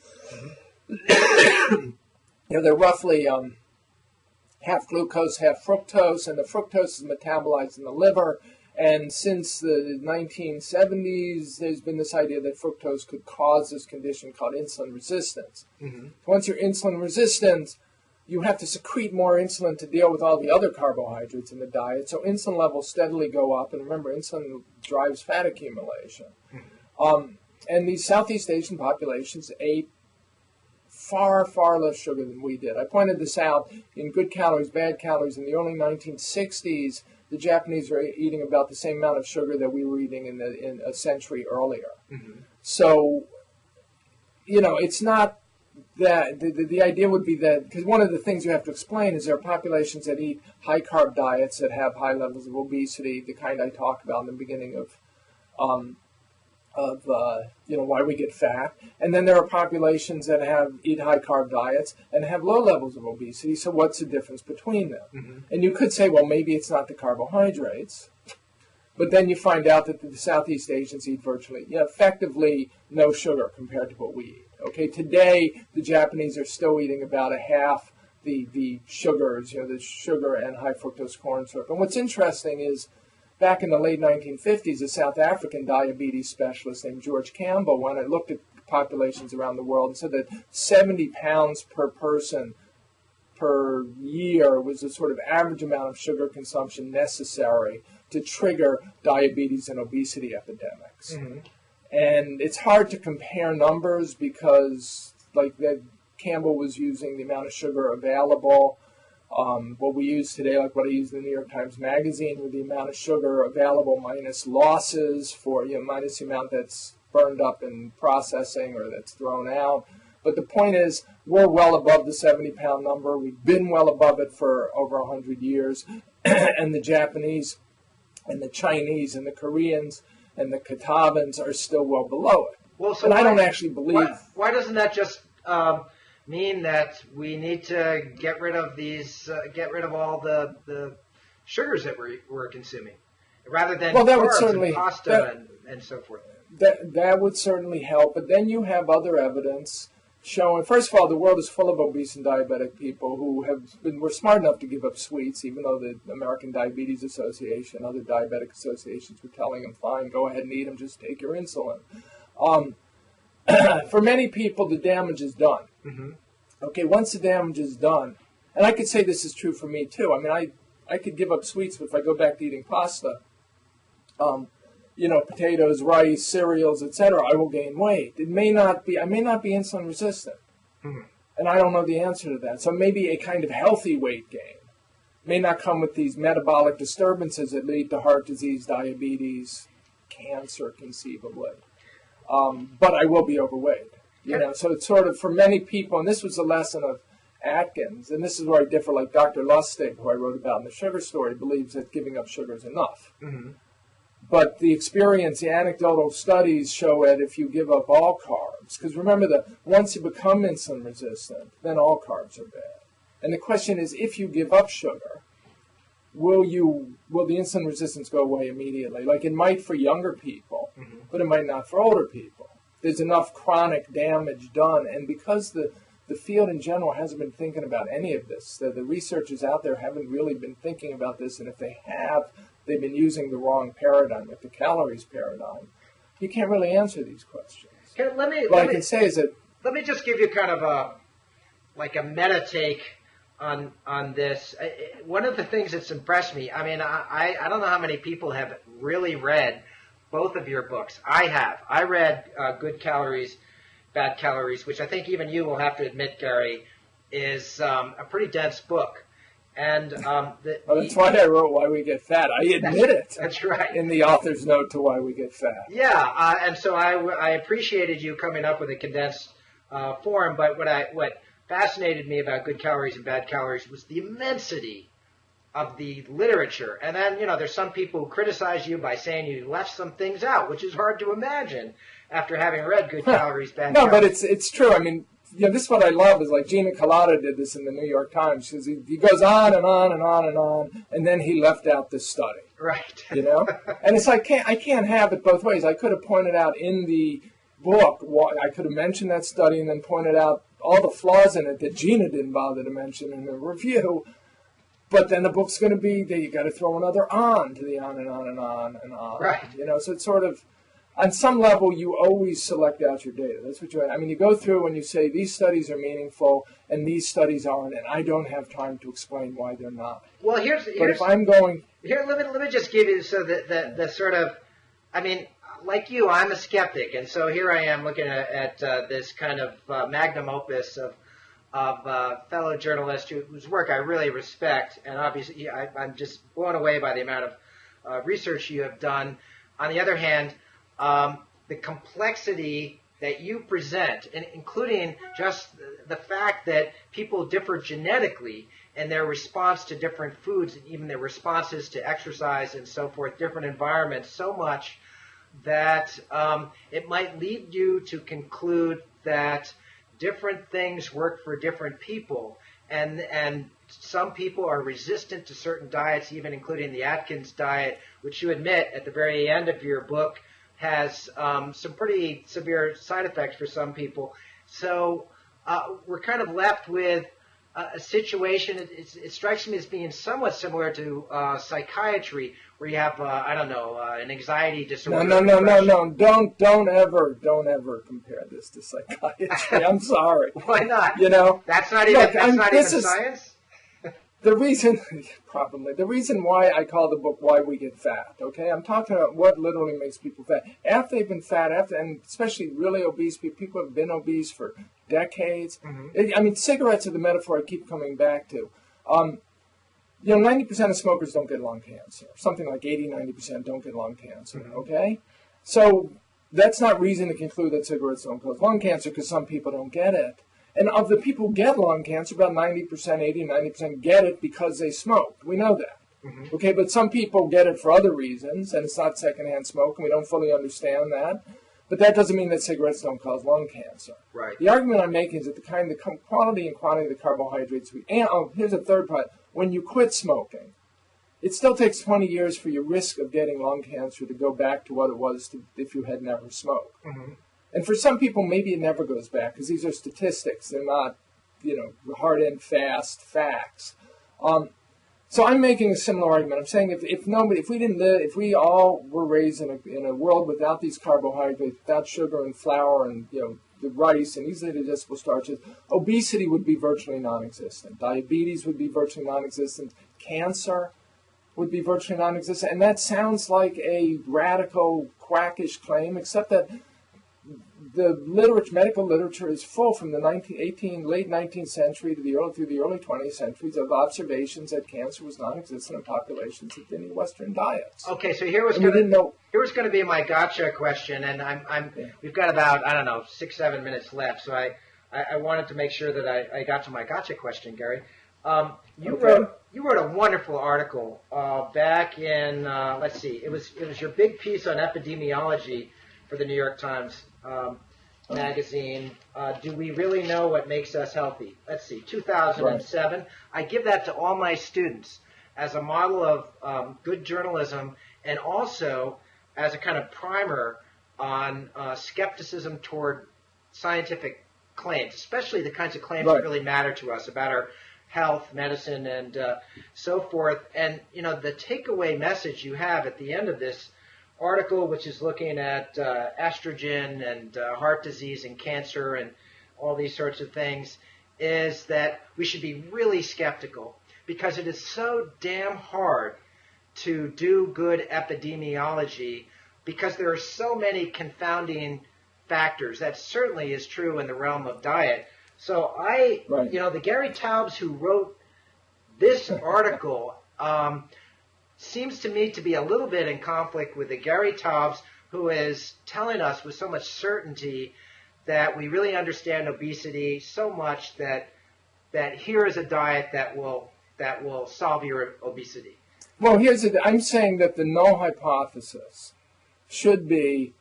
They're roughly half glucose, half fructose, and the fructose is metabolized in the liver. And since the 1970s, there's been this idea that fructose could cause this condition called insulin resistance. Once you're insulin resistant, you have to secrete more insulin to deal with all the other carbohydrates in the diet. So insulin levels steadily go up. And remember, insulin drives fat accumulation. And these Southeast Asian populations ate far, far less sugar than we did. I pointed this out in good calories, bad calories. In the early 1960s, the Japanese were eating about the same amount of sugar that we were eating in a century earlier. So, it's not that the idea would be that, because one of the things you have to explain is there are populations that eat high-carb diets that have high levels of obesity, the kind I talked about in the beginning of why we get fat. And then there are populations that eat high-carb diets and have low levels of obesity. So what's the difference between them? And you could say, well, maybe it's not the carbohydrates. But then you find out that the Southeast Asians eat virtually, effectively no sugar compared to what we eat. Okay, today the Japanese are still eating about a half the sugars, the sugar and high fructose corn syrup. And what's interesting is, back in the late 1950s, a South African diabetes specialist named George Campbell went and looked at populations around the world and said that 70 pounds per person per year was the sort of average amount of sugar consumption necessary to trigger diabetes and obesity epidemics. And it's hard to compare numbers because, Campbell was using the amount of sugar available. What we use today, like what I use in the New York Times Magazine, with the amount of sugar available minus losses for, minus the amount that's burned up in processing or that's thrown out. But the point is, we're well above the 70-pound number. We've been well above it for over 100 years. And the Japanese and the Chinese and the Koreans and the Taubes are still well below it. Well, so but I don't actually believe... Why doesn't that just mean that we need to get rid of all the sugars that we're consuming, rather than carbs and pasta and so forth? That would certainly help, but then you have other evidence showing, first of all, the world is full of obese and diabetic people who were smart enough to give up sweets, even though the American Diabetes Association, other diabetic associations were telling them, fine, go ahead and eat them, just take your insulin. For many people, the damage is done. Okay, once the damage is done, and I could say this is true for me too. I mean, I could give up sweets, but if I go back to eating pasta, potatoes, rice, cereals, etc., I will gain weight. I may not be insulin resistant, and I don't know the answer to that. So maybe a kind of healthy weight gain may not come with these metabolic disturbances that lead to heart disease, diabetes, cancer, conceivably. But I will be overweight. So it's sort of, for many people, and this was a lesson of Atkins, and this is where I differ, like Dr. Lustig, who I wrote about in the sugar story, believes that giving up sugar is enough. But the experience, the anecdotal studies show that if you give up all carbs, because remember that once you become insulin resistant, then all carbs are bad. And the question is, if you give up sugar, will the insulin resistance go away immediately? Like it might for younger people, but it might not for older people. There's enough chronic damage done, and because the field in general hasn't been thinking about any of this, the researchers out there haven't really been thinking about this, and if they have, they've been using the wrong paradigm, like the calories paradigm. You can't really answer these questions. What I can say is that... Let me just give you kind of a meta take on this. one of the things that's impressed me, I mean, I don't know how many people have really read both of your books. I have. I read Good Calories, Bad Calories, which I think even you will have to admit, Gary, is a pretty dense book. And that's why I wrote Why We Get Fat. I admit it. That's right. In the author's note to Why We Get Fat. Yeah, and so I appreciated you coming up with a condensed form. But what fascinated me about Good Calories and Bad Calories was the immensity of the literature. And then, there's some people who criticize you by saying you left some things out, which is hard to imagine after having read Good Calories, Bad Calories. No, but it's true. I mean, this is what I love is like Gina Colada did this in the New York Times. He goes on and on and on and on, and then he left out this study. Right. And it's like, I can't have it both ways. I could have pointed out in the book, I could have mentioned that study and then pointed out all the flaws in it that Gina didn't bother to mention in the review. But then the book's going to be, you got to throw another on to the on and on and on and on. Right. So it's sort of, on some level, you always select out your data. That's what you go through and you say, these studies are meaningful and these studies aren't, and I don't have time to explain why they're not. Well, here's but if I'm going... Here, let me just give you the sort of, I mean, like you, I'm a skeptic, and so here I am looking at this kind of magnum opus of fellow journalists whose work I really respect, and obviously I'm just blown away by the amount of research you have done. On the other hand, the complexity that you present, and including just the fact that people differ genetically in their response to different foods and even their responses to exercise and so forth, different environments, so much that it might lead you to conclude that different things work for different people, and some people are resistant to certain diets, even including the Atkins diet, which you admit at the very end of your book has some pretty severe side effects for some people. So we're kind of left with a situation, it strikes me as being somewhat similar to psychiatry, where you have, an anxiety disorder. No. Don't ever compare this to psychiatry. I'm sorry. Why not? That's not even science? The reason why I call the book Why We Get Fat, okay? I'm talking about what literally makes people fat. After they've been fat, and especially really obese people have been obese for decades. Mm-hmm. I mean, cigarettes are the metaphor I keep coming back to. 90% of smokers don't get lung cancer. Something like 80-90% don't get lung cancer, mm-hmm. Okay? So that's not reason to conclude that cigarettes don't cause lung cancer because some people don't get it. And of the people who get lung cancer, about 90% get it because they smoked. We know that. Mm-hmm. Okay, but some people get it for other reasons, and it's not secondhand smoke, and we don't fully understand that. But that doesn't mean that cigarettes don't cause lung cancer. Right. The argument I'm making is that the quality and quantity of the carbohydrates here's a third part. When you quit smoking, it still takes 20 years for your risk of getting lung cancer to go back to what it was if you had never smoked. Mm-hmm. And for some people, maybe it never goes back because these are statistics. They're not, hard and fast facts. So I'm making a similar argument. I'm saying if we all were raised in a world without these carbohydrates, without sugar and flour and the rice and easily digestible starches, obesity would be virtually non-existent. Diabetes would be virtually non-existent. Cancer would be virtually non-existent. And that sounds like a radical, quackish claim, except that the medical literature is full from the late 19th century to through the early 20th centuries of observations that cancer was non-existent in populations that didn't eat Western diets. Okay, so here was going to be my gotcha question, and we've got about 6-7 minutes left, so I wanted to make sure that I got to my gotcha question, Gary. You wrote a wonderful article back in it was your big piece on epidemiology for the New York Times magazine. Do we really know what makes us healthy? 2007. Right. I give that to all my students as a model of good journalism and also as a kind of primer on skepticism toward scientific claims, especially the kinds of claims that really matter to us about our health, medicine, and so forth. And, the takeaway message you have at the end of this article, which is looking at estrogen and heart disease and cancer and all these sorts of things, is that we should be really skeptical because it is so damn hard to do good epidemiology because there are so many confounding factors. That certainly is true in the realm of diet. So the Gary Taubes who wrote this article seems to me to be a little bit in conflict with the Gary Taubes who is telling us with so much certainty that we really understand obesity so much that here is a diet that will solve your obesity. Well, I'm saying that the null hypothesis should be,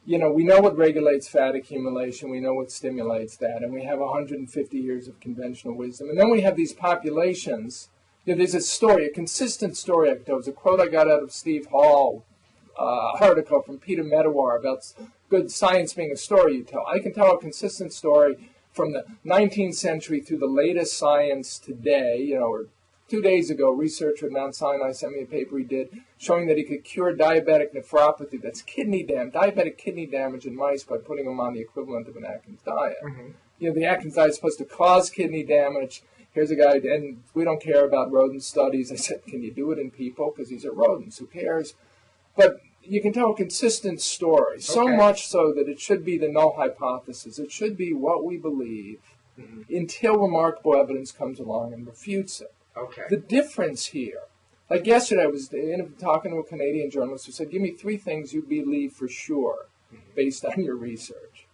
we know what regulates fat accumulation, we know what stimulates that, and we have 150 years of conventional wisdom. And then we have these populations. There's a consistent story I can tell. It was a quote I got out of Steve Hall, article from Peter Medawar about good science being a story you tell. I can tell a consistent story from the 19th century through the latest science today, or 2 days ago, a researcher at Mount Sinai sent me a paper he did showing that he could cure diabetic nephropathy, that's diabetic kidney damage in mice by putting them on the equivalent of an Atkins diet. Mm-hmm. The Atkins diet is supposed to cause kidney damage. Here's a guy, and we don't care about rodent studies. I said, can you do it in people? Because these are rodents. Who cares? But you can tell a consistent story, so much so that it should be the null hypothesis. It should be what we believe until remarkable evidence comes along and refutes it. Okay. The difference here, like yesterday, I was talking to a Canadian journalist who said, give me 3 things you believe for sure based on your research.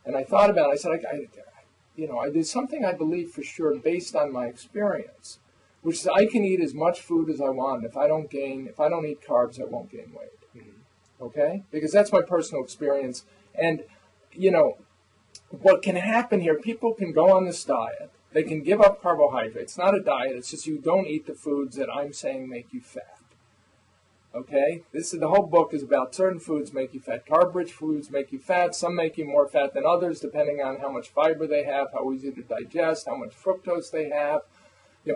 And I thought about it. I said, there's something I believe for sure based on my experience, which is I can eat as much food as I want. If I don't eat carbs, I won't gain weight. Okay? Because that's my personal experience. And, what can happen here, people can go on this diet. They can give up carbohydrates. It's not a diet. It's just you don't eat the foods that I'm saying make you fat. Okay? The whole book is about certain foods make you fat. Carb-rich foods make you fat. Some make you more fat than others, depending on how much fiber they have, how easy to digest, how much fructose they have,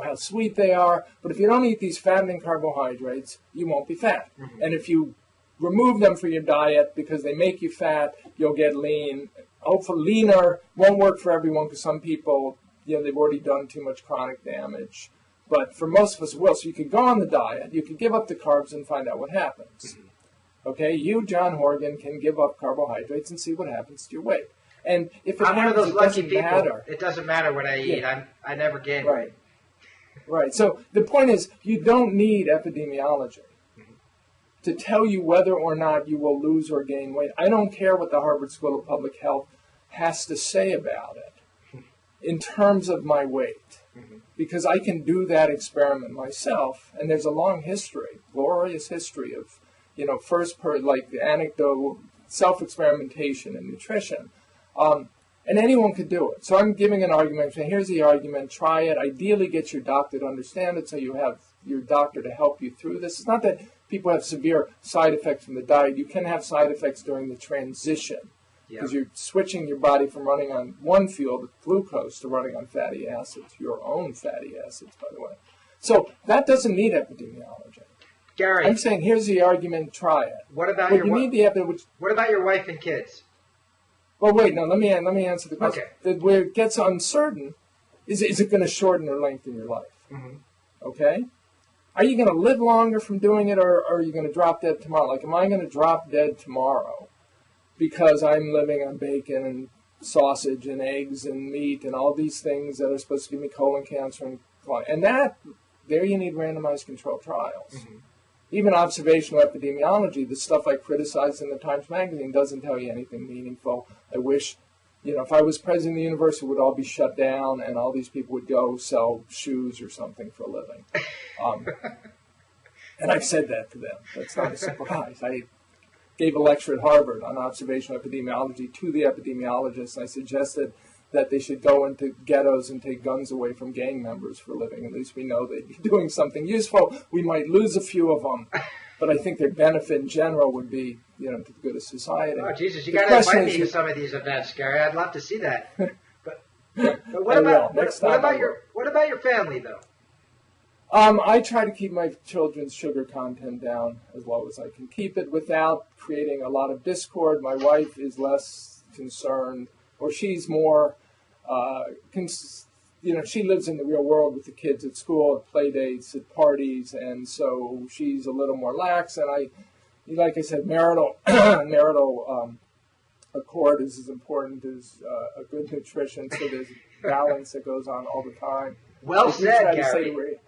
how sweet they are. But if you don't eat these fattening carbohydrates, you won't be fat. Mm-hmm. And if you remove them from your diet because they make you fat, you'll get lean. Hopefully leaner won't work for everyone because some people, they've already done too much chronic damage. But for most of us, it will. So you could go on the diet, you could give up the carbs and find out what happens. Mm-hmm. Okay, you, John Horgan, can give up carbohydrates and see what happens to your weight. And if it I'm happens, one of those lucky people. Matter. It doesn't matter what I eat. Yeah. I never gain weight. Right. So the point is, you don't need epidemiology to tell you whether or not you will lose or gain weight. I don't care what the Harvard School of Public Health has to say about it in terms of my weight, because I can do that experiment myself, and there's a long history, glorious history of, the anecdotal self-experimentation in nutrition, and anyone could do it. So I'm giving an argument, saying, here's the argument, try it, ideally get your doctor to understand it so you have your doctor to help you through this. It's not that people have severe side effects from the diet. You can have side effects during the transition because you're switching your body from running on one fuel, glucose, to running on fatty acids, your own fatty acids, by the way. So that doesn't need epidemiology. Gary, I'm saying here's the argument, try it. What about what about your wife and kids? Well, wait, no, let me answer the question. Okay. Where it gets uncertain is it going to shorten or lengthen your life? Mm-hmm. Okay? Are you going to live longer from doing it, or are you going to drop dead tomorrow? Like, am I going to drop dead tomorrow because I'm living on bacon and sausage and eggs and meat and all these things that are supposed to give me colon cancer? And there you need randomized controlled trials. Mm-hmm. Even observational epidemiology, the stuff I criticized in the Times Magazine, doesn't tell you anything meaningful. I wish, if I was president of the university, it would all be shut down and all these people would go sell shoes or something for a living. And I've said that to them. That's not a surprise. I gave a lecture at Harvard on observational epidemiology to the epidemiologists. I suggested that they should go into ghettos and take guns away from gang members for a living. At least we know they'd be doing something useful. We might lose a few of them, but I think their benefit in general would be, to the good of society. Oh, Jesus, you got to invite me to some of these events, Gary. I'd love to see that. But what about your family, though? I try to keep my children's sugar content down as low as I can keep it without creating a lot of discord. My wife is less concerned, or she's more she lives in the real world with the kids at school, at play dates, at parties, and so she's a little more lax. And like I said, marital accord is as important as a good nutrition. So there's balance that goes on all the time. Well said, Gary.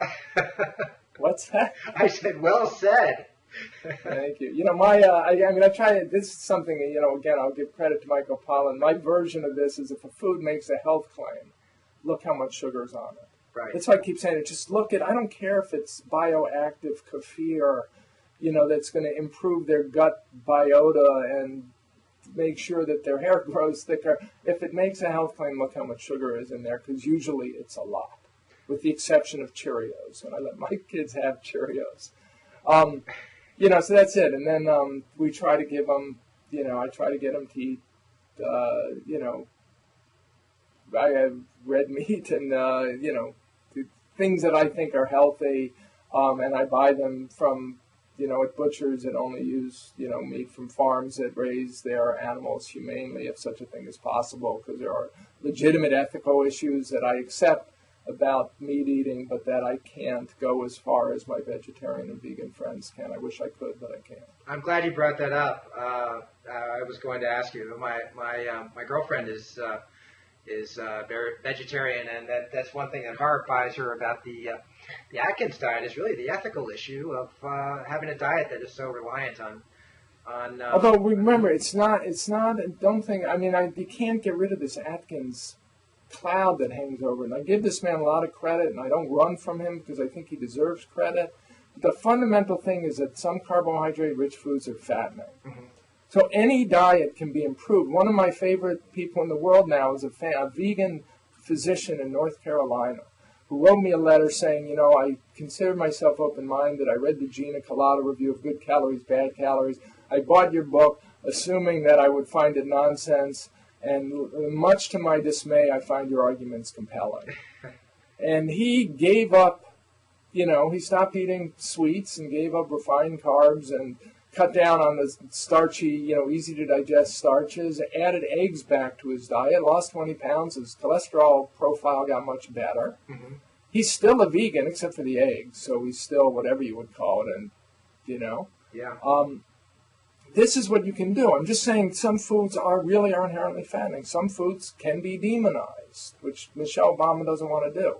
What's that? I said, well said. Thank you. I try to, this is something, again, I'll give credit to Michael Pollan. My version of this is if a food makes a health claim, look how much sugar is on it. Right. That's why I keep saying it. Just look at, I don't care if it's bioactive kefir, that's going to improve their gut biota and make sure that their hair grows thicker. If it makes a health claim, look how much sugar is in there, because usually it's a lot, with the exception of Cheerios. And I let my kids have Cheerios. So that's it. And then we try to give them, I try to get them to eat, I have red meat and, things that I think are healthy. And I buy them from, at butchers that only use, meat from farms that raise their animals humanely, if such a thing is possible, because there are legitimate ethical issues that I accept about meat eating, but that I can't go as far as my vegetarian and vegan friends can. I wish I could, but I can't. I'm glad you brought that up. I was going to ask you. My girlfriend is very vegetarian, and that's one thing that horrifies her about the Atkins diet is really the ethical issue of having a diet that is so reliant on. Although remember, it's not. Don't think. You can't get rid of this Atkins cloud that hangs over it. And I give this man a lot of credit, and I don't run from him because I think he deserves credit. But the fundamental thing is that some carbohydrate-rich foods are fattening. Mm-hmm. So any diet can be improved. One of my favorite people in the world now is a vegan physician in North Carolina who wrote me a letter saying, I consider myself open-minded. I read the Gina Colada review of Good Calories, Bad Calories. I bought your book assuming that I would find it nonsense. And much to my dismay, I find your arguments compelling. And he gave up, he stopped eating sweets and gave up refined carbs and cut down on the starchy, easy to digest starches, added eggs back to his diet, lost 20 pounds, his cholesterol profile got much better. Mm-hmm. He's still a vegan except for the eggs, so he's still whatever you would call it, and, Yeah. This is what you can do. I'm just saying some foods are inherently fattening. Some foods can be demonized, which Michelle Obama doesn't want to do.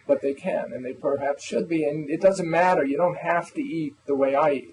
But they can, and they perhaps should be. And it doesn't matter. You don't have to eat the way I eat.